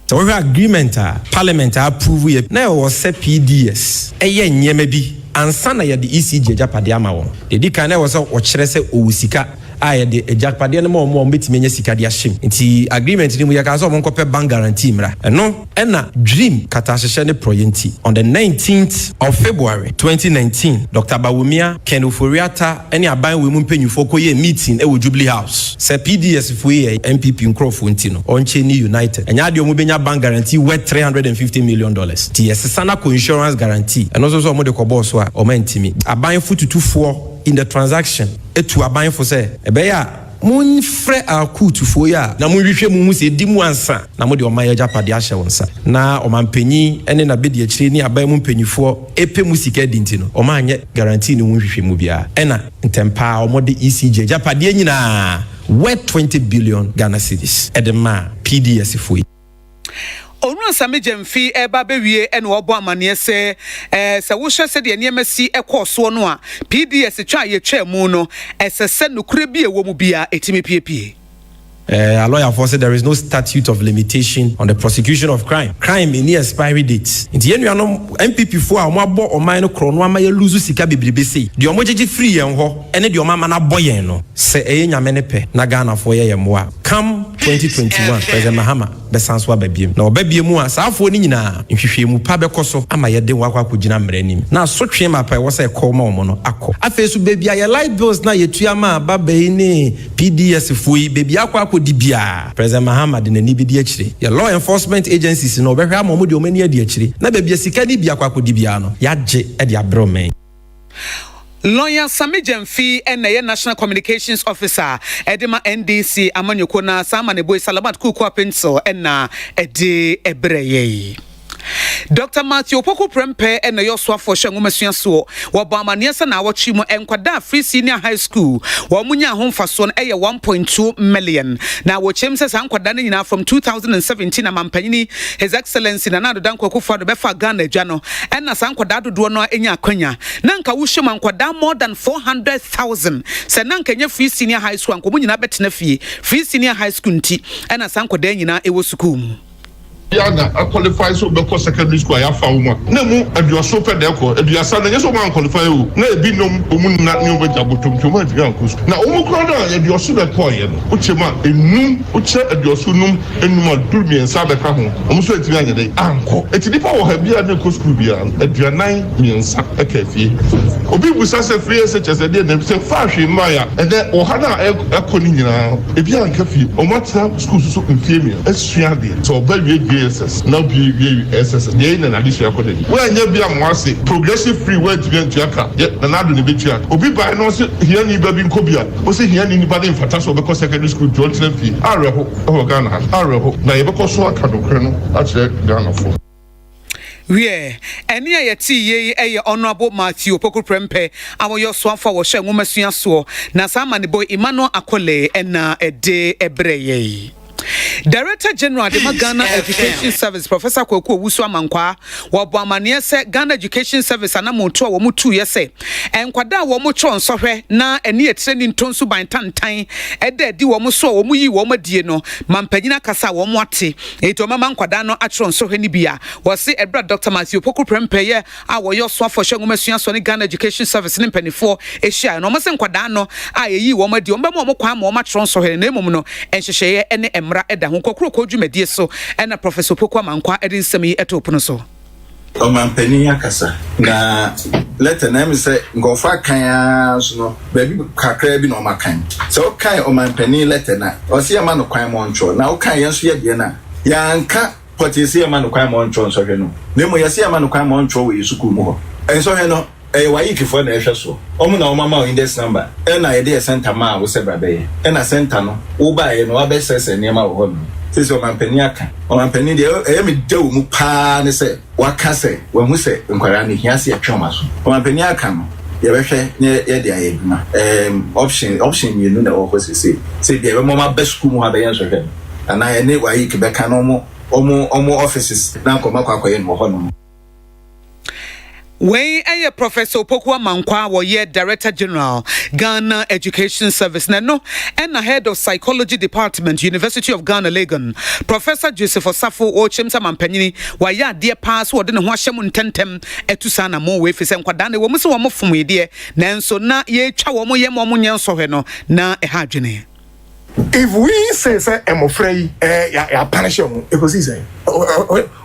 So we agreement parliament approve ye na was set PDS eye nyema bi ansa na ye the ECG japade ama won de di kan na was o kire se owusika a ye de japade no mo betime nya sika de ahyem nti agreement ni mu ye ka so mo nkope bank guarantee mra eno na dream katasheshe ne project on the 19th of February 2019 Dr. Bawumia Kenoforiata any aban we mu mpanyufo koye meeting e wo Jubilee House se PDS fo ye MPP nkrofo ntino onche ni united enya de omo benya bank guarantee worth $350 million ti yesana ko insurance guarantee eno so mo de ko boss so a o mantimi aban fututufoɔ in the transaction etu aban fo se ebeya mun frɛ akutufo ya na mun hwehwɛ mu se di mu ansa na mo de ɔman agya pade ahyɛ wonsa na ɔmanpanyi ene na bedi akyire ni aban mu mpanyifo epe mu sika di ntino ɔman anye guarantee ni mun hwehwɛ mu bia ɛna ntempa ɔmode ECG agya pade nyina worth 20 billion Ghana cedis edema PDS fo Onu Samijemfi eba bewie ene obo amane se wo hwe se de niamasi ekoso no a PDS twa ye twa mu no esese nokure bi ewo mu bia etimi piepie. A lawyer for said there is no statute of limitation on the prosecution of crime. Crime in the expiry date. In the end, MPP for our mabo or mine chrono ama ye lose sika bebrebe say. The omojeje free en ho ene the omama na boye no. Se eye nyamene pe na Ghana for ye moa. Come 2021 President Mahama besanswa babiem. Na obabie mu a saafo ni nyina nhwehwe mu pa bekoso ama ye de wakwa kugina mranim. Na sotwe ma pa wo se call ma omo no akọ. Afesu baby aye light bills na ye tuama babai ni PDS foi baby akwa Dibia President Mahama de nani bi di akire ya law enforcement agencies no behwa amomo de omani adi akire na bebia sika ni bia kwakọ dibia no ya je e de abro men. Lawyer Samijemfi and the National Communications Officer Edema NDC Amanyoko na Samane Boy Salamat Kukwa Pencil and na Ede Ebreye. Dr. Matthew Poko Prempe and the Yoswa for Shangumasian so, Wabama Niasa na Wachimo and Kwada Free Senior High School, Wamunya Home for Son a 1.2 million. Now, what James says Unquadanina from 2017 Amampani, His Excellency Nanado Danko for the Befa Ghana Jano, and Nasanquadado Duano in Yakonya. Nanka Wushaman Quada more than 400,000. Sanankanya Free Senior High School and Community Betnefi, Free Senior High School tea, and Asanquadanina, it was school. Yana a qualify so because secondary school ya fa uma na mu aduaso pe de ko aduasa na yeso man qualify o na ebi nom omu na ne oba jabotom twoma diga nkosu na omu kro da aduaso be ko ye no uchema enum uche aduaso num enum adurmi ensa be ka ho omu so etimi anya dai anko etidipa wo ha bia na ko school bia aduanan miensa e ka fie obi busa se free se chese de na se fa hwe ma ya e de o ha na e ko ni nyina e bia anka fie o mata school so mfie mi esua de so ba wie SS now be SS dey na addition akode we anya bia mo ase progressive free way to get aka na do ne betua obi buy no se here ni ba bi nkobia o se here ni ba de mfata so because secondary school Johnson fee areho o Ghana areho na ye be ko so aka do kre no a kire Ghana fo Wie eni ayeti ye eye honorable Matthew Opoku Prempeh awoyo so afa wo hye nwomasuya so na sama ne boy Emmanuel Akole ena ede ebreye Director General de Ghana Education Service Professor Kwaku Owusu Amankwa wo amane se Ghana Education Service anamoto wo mutu yese enkwada wo mo chon sohwe na eni etreni ntonsu ban tantan eda di wo mo so wo yi wo madie no mampanyina kasa wo mo ate eto mama nkwada no atron sohwe ni bia wo se Ebra Dr. Matthew Opoku Prempeh ye a wo yo so afo hwe ngomasua so ne Ghana Education Service ne mpanifo ehia no mo se nkwada no a yi wo madie wo mbemo mo kwa ma wo matron sohwe na emum no enhyehyeye ene emra eda ho kokro ko dwumadie so ena Professor Opoku Amankwa edin semi etopono so o mampani akasa na letter na me say ngofa kan so no ba bi kakra bi no makan so kan o mampani letter na o se ma no kwan mo ntro na o kan yenso ye de na yanka potisi ma no kwan mo ntro so hwe no na mo yesi ma no kwan mo ntro we sukuu mu ho enso hwe no wayi kifo na ehwe so omu na oma ma index number na ye de center ma wo se brabe na center no wo ba ye no wa be sese ne ma wo ho no sisi o mampani aka o mampani de me de wo mu pa ne se waka se wo hu se nkwara ne hiase ya twoma so o mampani aka no ye be hwe ne ye de aye bima option ye no na wo ho se de be mo ma be school mu ha be yen so hwe ana ye ne wayi ke be ka no omo offices na ko makwa ye no ho no When a Professor Opoku Amankwa was ye Director General Ghana Education Service no and the head of Psychology Department University of Ghana Legon Professor Joseph Osafo o Chemsa Mampanyini wa ya dear pass wo de ne ho ahyem ntentem etusa na mo we fi se nkwada ne wo mo se wo mo fom ye nanso na ye twa wo mo ye mo nyenso hwe no na e ha dwene. If we say emofrey ya punish you because say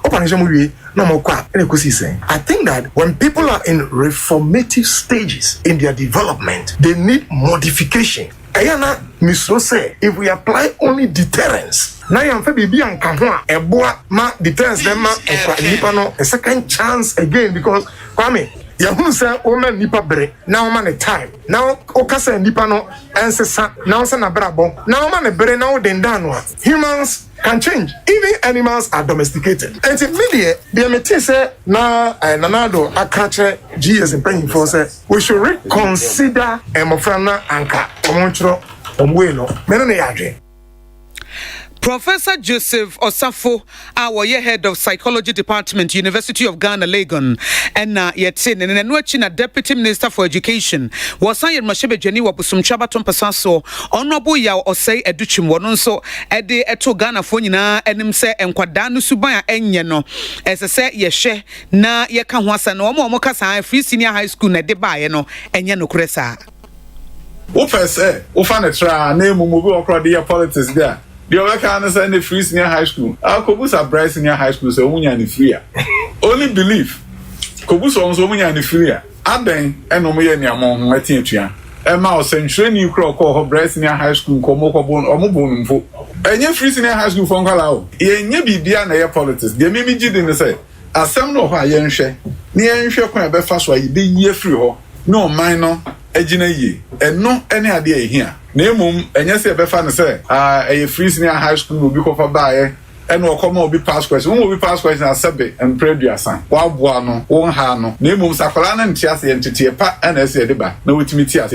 punish you no more kwa I think that when people are in reformative stages in their development they need modification. Ayana misro say if we apply only deterrence na yam fe bibi anka ho a eboa ma deterrence dem ma nipa no a second chance again because kwame yahun say o man nipa bere na o man the time now o kasa nipa no ensesa now say na brabo now o man the bere now den dan no humans can change. Even animals are domesticated. And if media, the MT say na nanado akache GS in penny for say we should reconsider emofrana anka omonchro omwelo menene yadwe. Professor Joseph Osafo, our head of Psychology Department, University of Ghana, Legon, and Yetin, and Nwachina Deputy Minister for Education, was I in Mashebe Jenny Wabusum Chabaton Pasaso, Honorable Yaw or say Educhim Wononso, Ede Eto Ghana Fonina, and him say, and Quadanu Subaya Enyano, as I say, Yeshe, na Yakanwasa, no more Mokasa, free senior high school, na Debayano, and Yano Cressa. Open say, Ofanetra, name Mumu or Claudia politics there. The other kind of send the free senior high school. Our Kobus are bright senior high school, so Munya and free. Only believe Kobus on so Munya and free. Aden and Omoya Niamon, my teacher. And Mouse Century New Crow call her bright senior high school, Komoko Bon or Mobon. And your free senior high school from Kalao. Ye be beyond their politics. They may be didn't say. As some know why yen share. Near share can be fast why you be ye free ho. No minor, ejina ye. And no any idea here. Nemum enye se be fa ne say a free senior high school will be cover by and will come will be pass question will be pass question asebe and preduasan wa boa no won ha no nemum sakwala na ntia se entity pa na se de ba na wetimi tia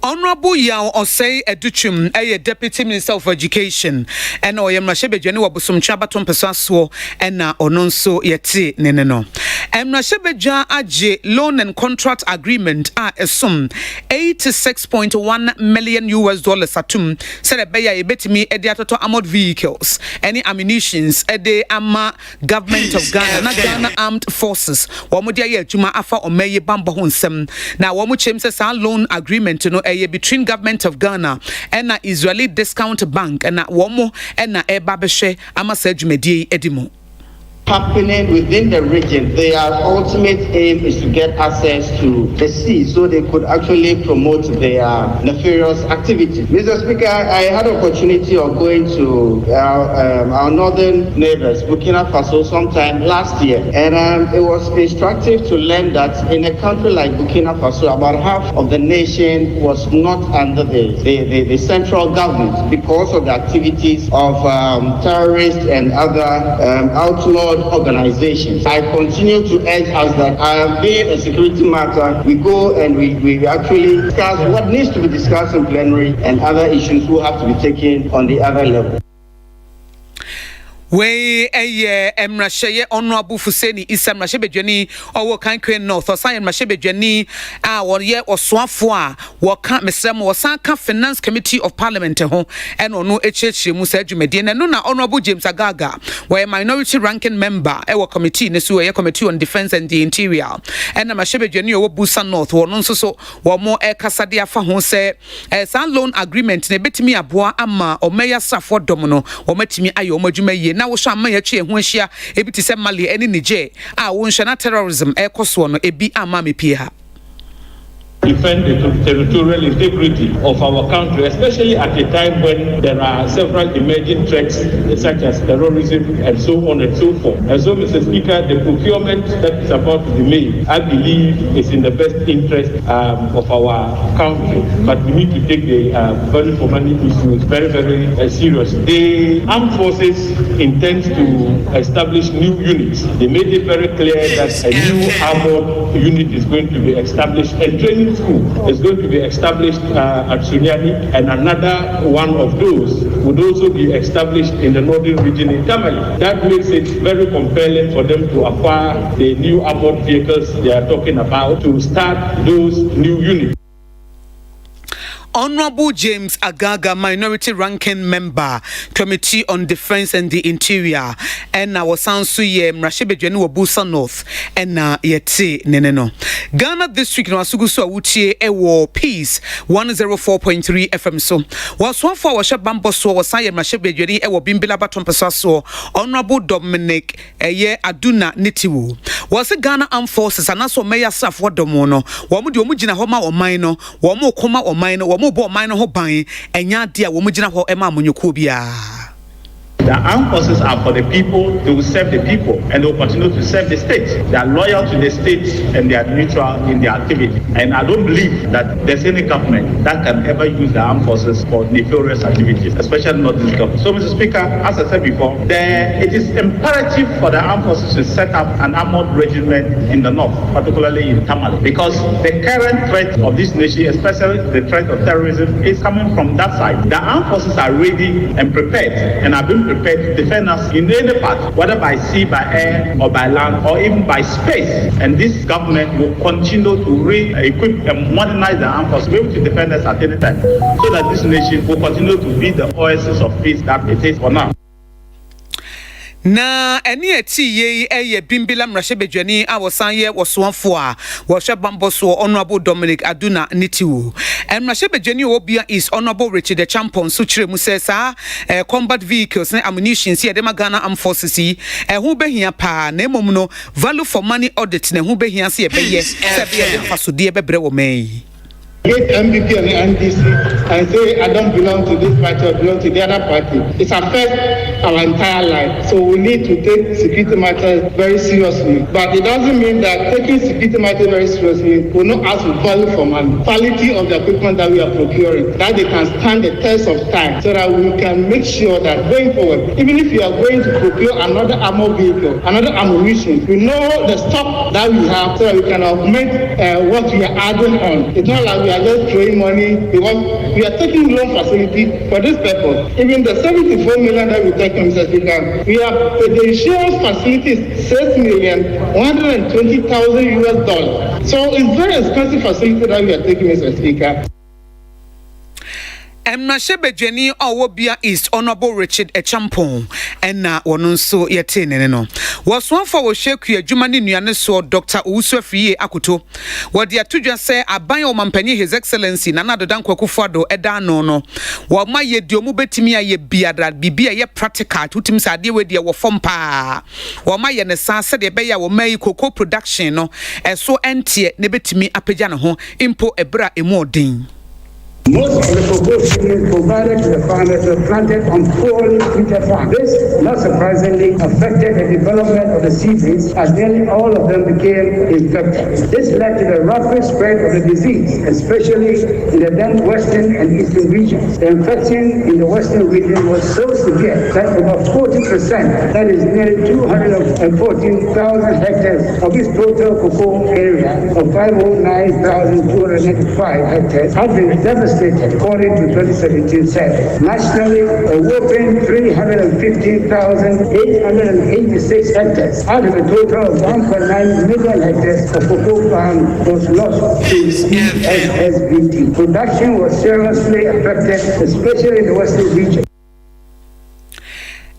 Honorable Yao Osei Educhum, a Deputy Minister of Education, and Oyemrashebejani Wabusum Chabaton Pesaswo, and Ononso Yeti Neneno. Emrashebeja Aje loan and contract agreement a sum $86.1 million atum, said a beya ebetimi ediatoto armored vehicles, any ammunitions, ede ama government of Ghana, Ghana Armed Forces, Wamudia Juma Afa Omeye Bamba Hunsem. Now, Wamuchem says our loan agreement, between government of Ghana and Israeli discount bank and Womo and Ebabeshe Amasejumedi Edimo. Happening within the region, their ultimate aim is to get access to the sea so they could actually promote their nefarious activities. Mr. Speaker, I had an opportunity of going to our northern neighbors, Burkina Faso, sometime last year, and it was instructive to learn that in a country like Burkina Faso, about half of the nation was not under the central government because of the activities of terrorists and other outlawed organizations. I continue to urge us that being a security matter, we go and we actually discuss what needs to be discussed in plenary and other issues will have to be taken on the other level. We Emrasheye Honorable Fuseni Isa Mrashebejani or Kankwe North or Sayan Mrashebejani or ye or Swafwa Waka Mesem or Sanka Finance Committee of Parliament and no HH Musa Jumedian and Nuna Honorable James Agaga, where minority ranking member our committee Nesu Committee on Defense and the Interior and Mrashebejani or Busa North or non so or more Casadia Fahose as a loan agreement nebetimi abua ama or Mayor Safo Domino or Metimi Ayo Mojume. Now, Shama Yachi and Wenshia, Ebiti Semali, any Nije, Wunshana terrorism, Ecoswan, Ebi Amami Pia. Defend the territorial integrity of our country, especially at a time when there are several emerging threats such as terrorism and so on and so forth. And so, Mr. Speaker, the procurement that is about to be made, I believe, is in the best interest of our country. But we need to take the value for money issue very, very seriously. The armed forces intend to establish new units. They made it very clear that a new armored unit is going to be established and training school is going to be established at Sunyani, and another one of those would also be established in the northern region in Tamale. That makes it very compelling for them to acquire the new armored vehicles they are talking about to start those new units. Honorable James Agaga, minority ranking member, Committee on Defense and the Interior, and our Sansuye Mrashebejani Wabusa North, and Yeti Neneno. Ghana this week no Asugusu Awutie Ewo Peace 104.3 FM so. Was one for our Bamboso was Saye Mrashebejani Ewo Bimbila Baton Pesaso, Honorable Dominic Eye Aduna Nitiwu. Was a Ghana Armed Forces and also Mayor Saf Wadomono, Wamudi Omujina Homa or Mino, Wamo Koma or Mino, Bo minor ho ban enya dia wo mugina ho ema monyoko bia. The armed forces are for the people, they will serve the people, and they will continue to serve the state. They are loyal to the state and they are neutral in their activity. And I don't believe that there's any government that can ever use the armed forces for nefarious activities, especially not this government. So, Mr. Speaker, as I said before, it is imperative for the armed forces to set up an armored regiment in the north, particularly in Tamale, because the current threat of this nation, especially the threat of terrorism, is coming from that side. The armed forces are ready and prepared, and have been prepared to defend us in any part, whether by sea, by air, or by land, or even by space. And this government will continue to re-equip and modernize the armed forces to be able to defend us at any time, so that this nation will continue to be the oasis of peace that it is for now. Na eni eti ye bimbila Mrashebejani awosanye waswanfo a washa bamboso Honorable Dominic Aduna Nitiwu. And Mrashebejani obia is Honorable Richard the Champion so chire mu sesa combat vehicles and ammunition si edema Ghana Armed Forces hu behia pa na emom no value for money audit na hu behia se ebeye se be de fasode bebre wo mai. Hate MPP and NDC and say I don't belong to this party or belong to the other party. It affects our entire life. So we need to take security matters very seriously. But it doesn't mean that taking security matters very seriously will not ask for value for money. Quality of the equipment that we are procuring, that they can stand the test of time, so that we can make sure that going forward, even if you are going to procure another armored vehicle, another ammunition, we know the stock that we have so that we can augment what we are adding on. It's not like we are just throwing money because we are taking loan facility for this purpose. Even the 74 million that we take, Mr. Speaker, we have the insurance facility is $6,120,000 US. So it's very expensive facility that we are taking, Mr. Speaker. Mnashebejeni Owobia East Honorable Richard Echampon ena wonunso yete no was one for Sheku Jumani Nuane so Dr. Uswefriye Akuto wadi atudwa se aban o mampanyi His Excellency Nana Dodan Kwakufado eda no wa ma ye diomu betimi aye biadra bibia ye practical tutim sa de we de wo fom pa wa ma ye ne sa se de be ya wo mai cocoa production no eso entie ne betimi apagya ne ho impo ebra emu odin. Most of the cocoa seedlings provided to the farmers were planted on poorly treated farms. This, not surprisingly, affected the development of the seedlings as nearly all of them became infected. This led to the rapid spread of the disease, especially in the then western and eastern regions. The infection in the western region was so severe that about 40%, that is nearly 214,000 hectares of its total cocoa area of 509,295 hectares had been devastated. According to 2017 census. Nationally, a whopping 315,886 hectares out of a total of 1.9 million hectares of cocoa farm was lost to SSBT. Production was seriously affected, especially in the western region.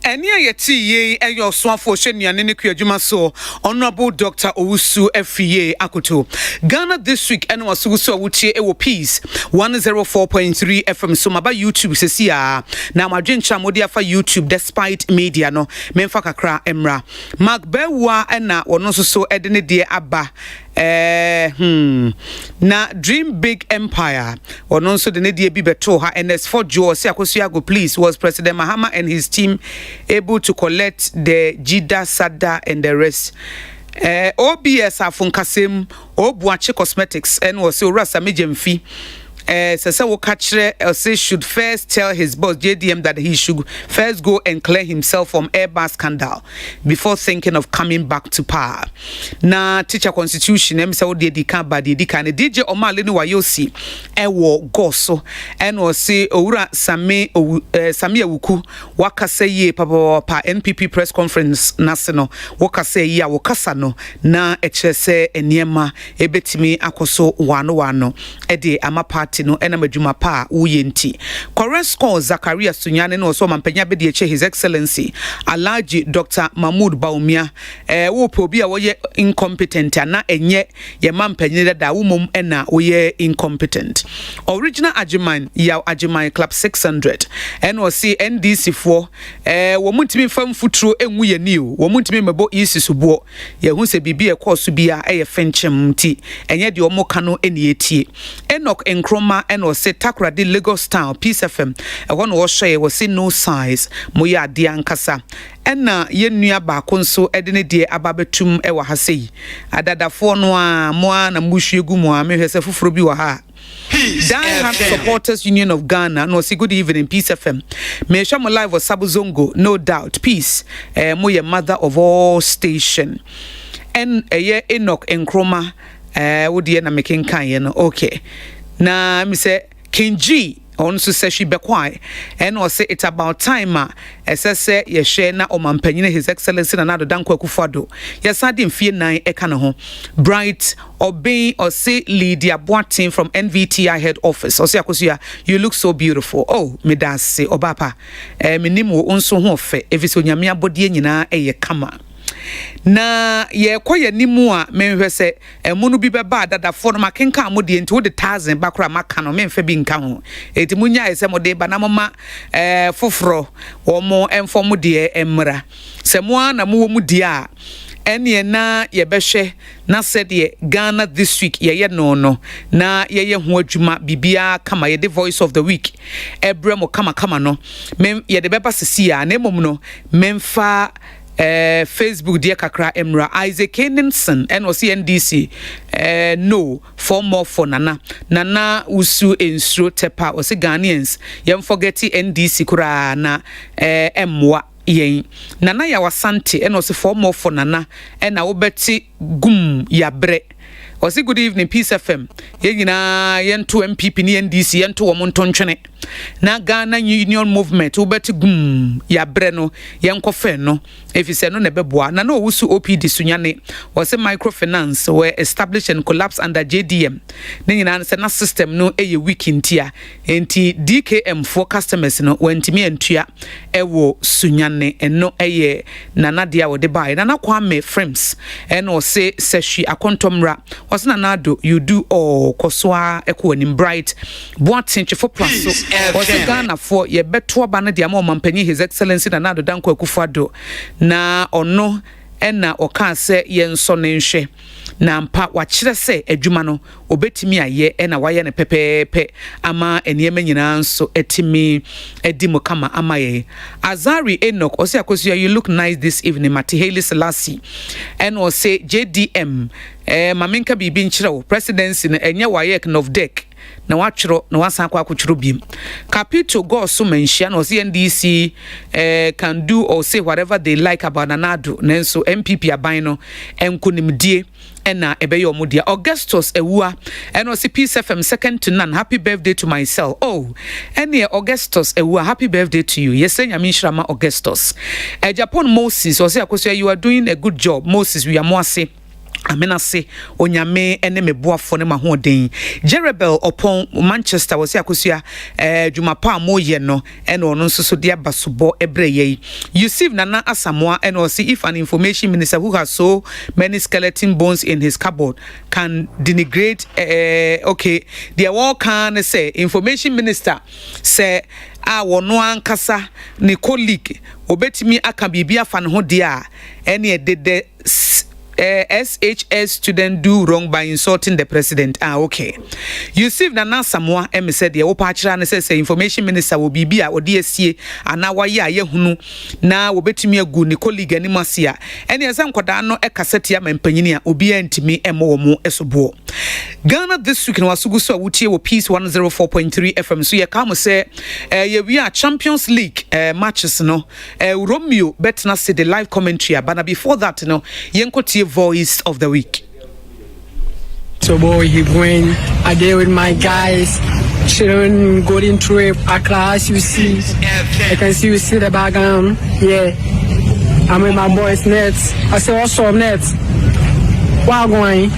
Eni ayeti ye eyo swafo shenuane ne kwadwuma so Honorable Dr. Owusu Afriye Akoto Ghana this week eno wasuguso awutie ewo peace 104.3 FM so maba YouTube sesia na madwencha modi afa YouTube despite media no memfa kakra emra Magbewa ena wono so edene de aba na Dream Big Empire or also the Nadia Bibetoha and as for Joe Siakosiago police was President Mahama and his team able to collect the Jida Sada and the rest. OBS Afunkasem Obuache Cosmetics and was so Rasa Mijemfi. Sasa Wokachre Else should first tell his boss JDM that he should first go and clear himself from Airbus scandal before thinking of coming back to power. Na teacher constitution emsa odi edika ba de edika ne DJ Omale ni wayosi ewo goso and was say Owura Sami Awuku wakase ye papa NPP press conference national wakase ye wakasa no na echese eniema ebetimi akoso wano ede amapa no ena madwuma pa uyenti current score Zakaria Sunyane no so mampanya be de His Excellency Alhaji Dr. Mahmoud Baumia wo probi a wo ye incompetent na enye ye mampanya da wumom ena wo ye incompetent original Ajiman ya Ajiman Club 600 and wo see NDC for wo muntimi fam futuro enwu ye ni wo muntimi mebo isi subo ye hu se bibi e course bia e ye fenchem ti enye de omoka no eni etie Enoch Enkroma and was say Takra de Lagos style Peace FM one was share was say no size moya de ankasa ena ye nua ba konso edene de ababetum e wa hasei adadafo no a mo na muhwegu mo a mehwese foforo bi wa ha Die Supporters Union of Ghana no say good evening Peace FM me show mo live was Sabuzongo no doubt peace mo ye mother of all station en ye Enoch Enkroma wodi na making kan no okay na me say Kenji on so say she be quiet and or say it's about time say ye share na omampanyine His Excellency na Dodan Kwakufado yes ade mfie nan e ka ne ho bright obey or say Lydia Boatin from NVTI head office or say akosia you look so beautiful oh me da say obapa menim wo onso ho fe efiso nyame abodie nyina eye kama na ye koye nimu a menhwe se emunu bi beba dadafo no makenka amode enti wo de 1000 bakra maka no menfa bi nka ho enti munya ese mode ba na mama foforo wo mo enfo mu de emra se mo na mo mu de a ene na ye behwe na said ye Ghana this week ye no na ye ho adwuma bibia kama ye the voice of the week ebremo kama no mem ye de beba sisi a na emom no memfa Facebook dear kakra emra Isaac Kenenson and was NDC no for more for nana usu ensro tepa was Ghanaians yam forgeti NDC kura na emwa yen nana ya wasante and was for more for nana and I obeti gum ya bre Osi good evening Peace FM. Ye nyina yento MPP ni NDC yento wo montontwene. Na Ghana Union Movement ubeti gum ya breno yenkofe no. Efise no nebeboa na no wusu OPD sunyane. Wose microfinance were established and collapsed under JDM. Ne nyina se na system no eye weak intia. Enti DKM for customers no wentimi entua ewo sunyane eno eye nanadia wo de bai. Nana Kwame frames eno se seshi akontomra. Wose nanado you do all koswa eko anim bright. Boatin chefo plaso. Wose Ghana for ye beto aba na dia ma mampanyi His Excellency Nanado Danko Akufo-Addo na ono ena oka se ye nso ne nhwe na mpa wachire se adwuma no obetimi aye ena waye ne pepepe ama eniema nyina nso etimi edimo kama ama ye. Azari Enoch osi akosia you look nice this evening Matiheli Selassie and o say JDM maminka bibi nchira wo presidency na enye waye of deck na wachiro na wasan kwa kuchiro bim capital go so mention no NDC can do or say whatever they like about Nanado nenso MPP aban no enkunimdie ena ebeyo omudia Augustus ewua eno si Peace FM second to none. Happy birthday to myself. Oh ene Augustus ewua happy birthday to you. Yesenya minshirama Augustus. Japan Moses o say akoso you are doing a good job Moses we are more say amena se onyame ene meboafo ne mahoden Jerebel upon Manchester was akosia dwumapa amoye no ene ono nso de abasobo ebreye Yusuf Nana Asamoah and or see if an information minister who has so many skeleton bones in his cupboard can denigrate okay they all can say information minister say wono ankasa ne colleague obetimi aka bibia fa ne ho de a ene de SHS student do wrong by insulting the president. Okay. Yusuf Nana Samoa said the opachira ne say information minister will be a ODSC and now why ye hunu na wobetimi agu ne colleague ani masia. Ene asam kwada no e kasete ya mpanyin a obi antimi emo mo esobo. Ghana this week no wasugu so wutie wo Peace 104.3 FM so ye kam say ye we are Champions League matches no Romeo betna say the live commentary but before that no yenkotie voice of the week. So boy, he going a day with my guys, children going through Accra as you see. I can see you see the background. Yeah, I'm with my boys nets. I say what's up nets? Wow going.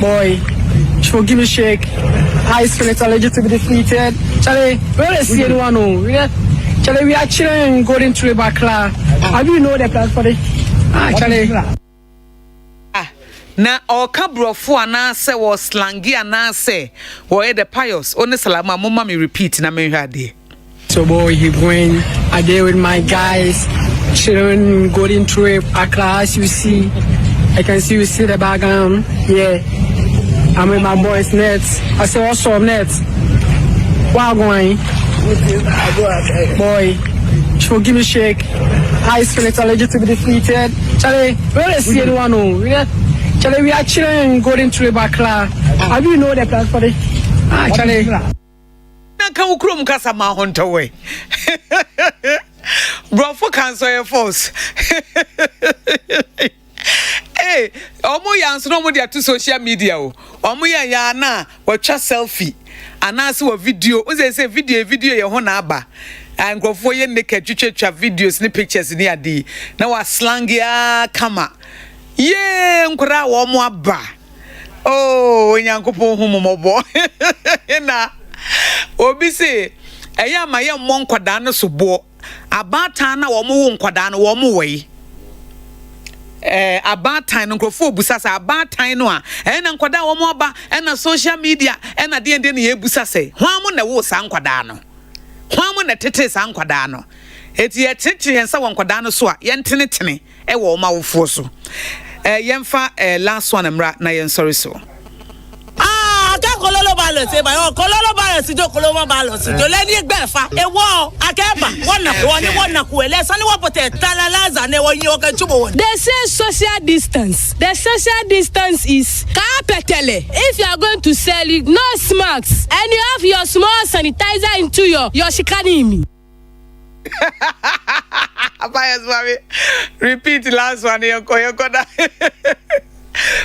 Boy, she'll give me a shake. High spirit allergic to be defeated. Charlie, where is the one? Charlie, we are children going through Accra. Have you know the plan for it? Na okabrofo anase wo slangi anase wo the pious only salama mama me repeat na me hwade. So boy, he going a day with my guys, children going through Accra as you see. I can see you see the background. Yeah, I'm with my boys nets. I say what's up nets? Wow going. Boy, she'll give me a shake. High spirit allergic to be defeated. Charlie, where is the one? Charlie, we are children going through Accra. Have you know the plan for it? Charlie. Na ka ukrom kasa ma honto we. Bro for cancel your force. Hey, omo yanso no mo dia to social media o. Omo ya na watcha selfie. Anase wa video. O say video ye ho na aba. And go for ye naked chucha videos ni pictures ni adi na wa slang ya kama ye nkura wo mo aba oh nyankopon hu mobo na obi se eya ma ye mo nkwada no sobo abata na wo mo wo nkwada no wo mo wei abatan no nkrofo busasa abatan no a na nkwada wo mo aba na social media na de na ye busasa hwan mo na wo sa nkwada no hwamu na tete sa nkwada no eti ye tete yensa wonkwada no so a yentenetene e wo ma wofo so yemfa last one mra na yen sorry so aka kololo balo se ba yo kololo balo si jo kololo balo si jo le ni gbefa e wo akeba wona ku ele sani wo pote talalaza ne wo yin o kan chubo won. They say social distance. The social distance is kapetele. If you are going to sell it, no smacks, and you have your small sanitizer into your shikanimi. Repeat the last one, Yoko.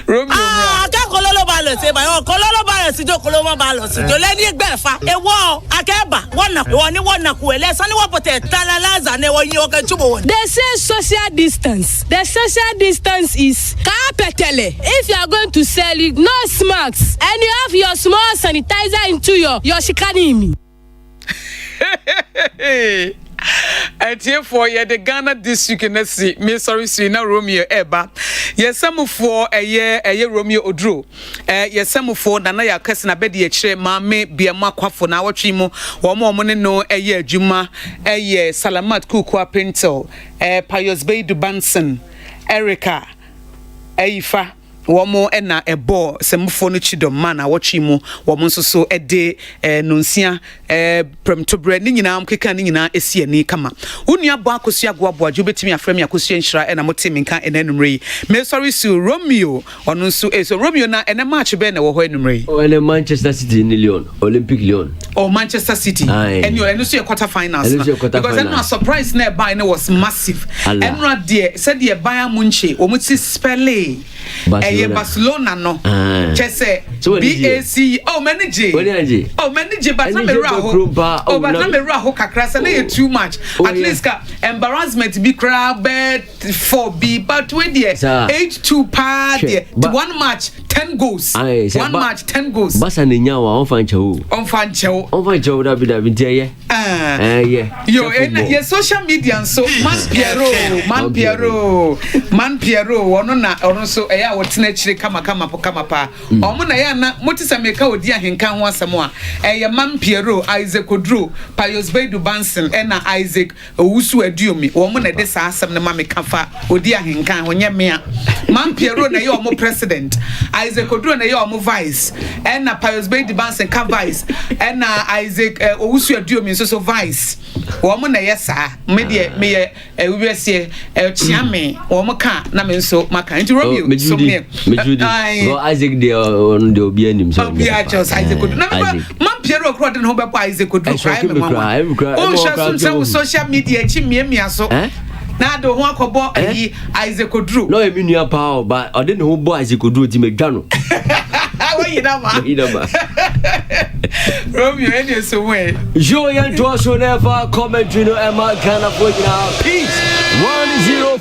Romeo. Ah, I can't kololo balance. Say by kololo balance. Do kololo balance. Do leni egbefa. Ewo akeba. Wana kuele. Sani wapote talalaza ne wonyi okachubo. They say social distance. The social distance is kapetele. If you are going to sell it, no smacks, and you have your small sanitizer into your shikanimi. Etie for ye the Ghana district na si me sorry si na Romeo eba yesam for eye Romeo Odro yesam for na ya kase na bedi e kire maame biama kwafo na awotwe mu wo mo ne no eye adwuma eye Salamat Kuku Apintel Pius Beidu Banson Erica Eifa womo ena ebo semfo no chidom man a wochi mu womo nso so ede nonsia premtobre ni nyina amkeka ni nyina esi ani kama wonua bo akosua goaboa jo betimi afrem yakosua nhira ena motimi nka enanumre me sorry su Romeo ono nso so Romeo na ena match be na wo ho enumre o ene Manchester City ni Lyon Olympic Lyon or Manchester City and you eno so your quarter finals because then no surprise na buy no was massive enra de said the Bayern Munich o muti spelle Barcelona no chese BAC manager but na me raho kakra say na too much at least ka embarrassment be crowd bet 4B but we there 8-2 pa there one match 10 goals one match 10 goals basa ne nyawa on fan chewo da bi tie yo ye social media so man Piero wono na ono so eya wotena chire kama pa omo na ya na motisa meka odi ahenka ho asemo a eye man Piero Isaac Odro Pius Beidu Banson ena Isaac Owusu Aduomi omo na de sa asem na mameka fa odi ahenka ho nye me a man Piero na ye omo president Isaac Odro na ye omo vice ena Pius Beidu Banson ka vice ena Isaac Owusu Aduomi so vice omo na ye sa me de me ye wiese chiame omo ka na me so maka nti Romeo so me go Isaac de on de obi anim so yeah just Isaac Odro na man Piero crowd no be Isaac Odro cry o share social media chi miemia so na do ho akobo Isaac Odro no emi nua pa ba ode ne ho bo Isaac Odro ti medwa no Romeo any so way Joyan to so never commentary no Emma Ghana for now peace 104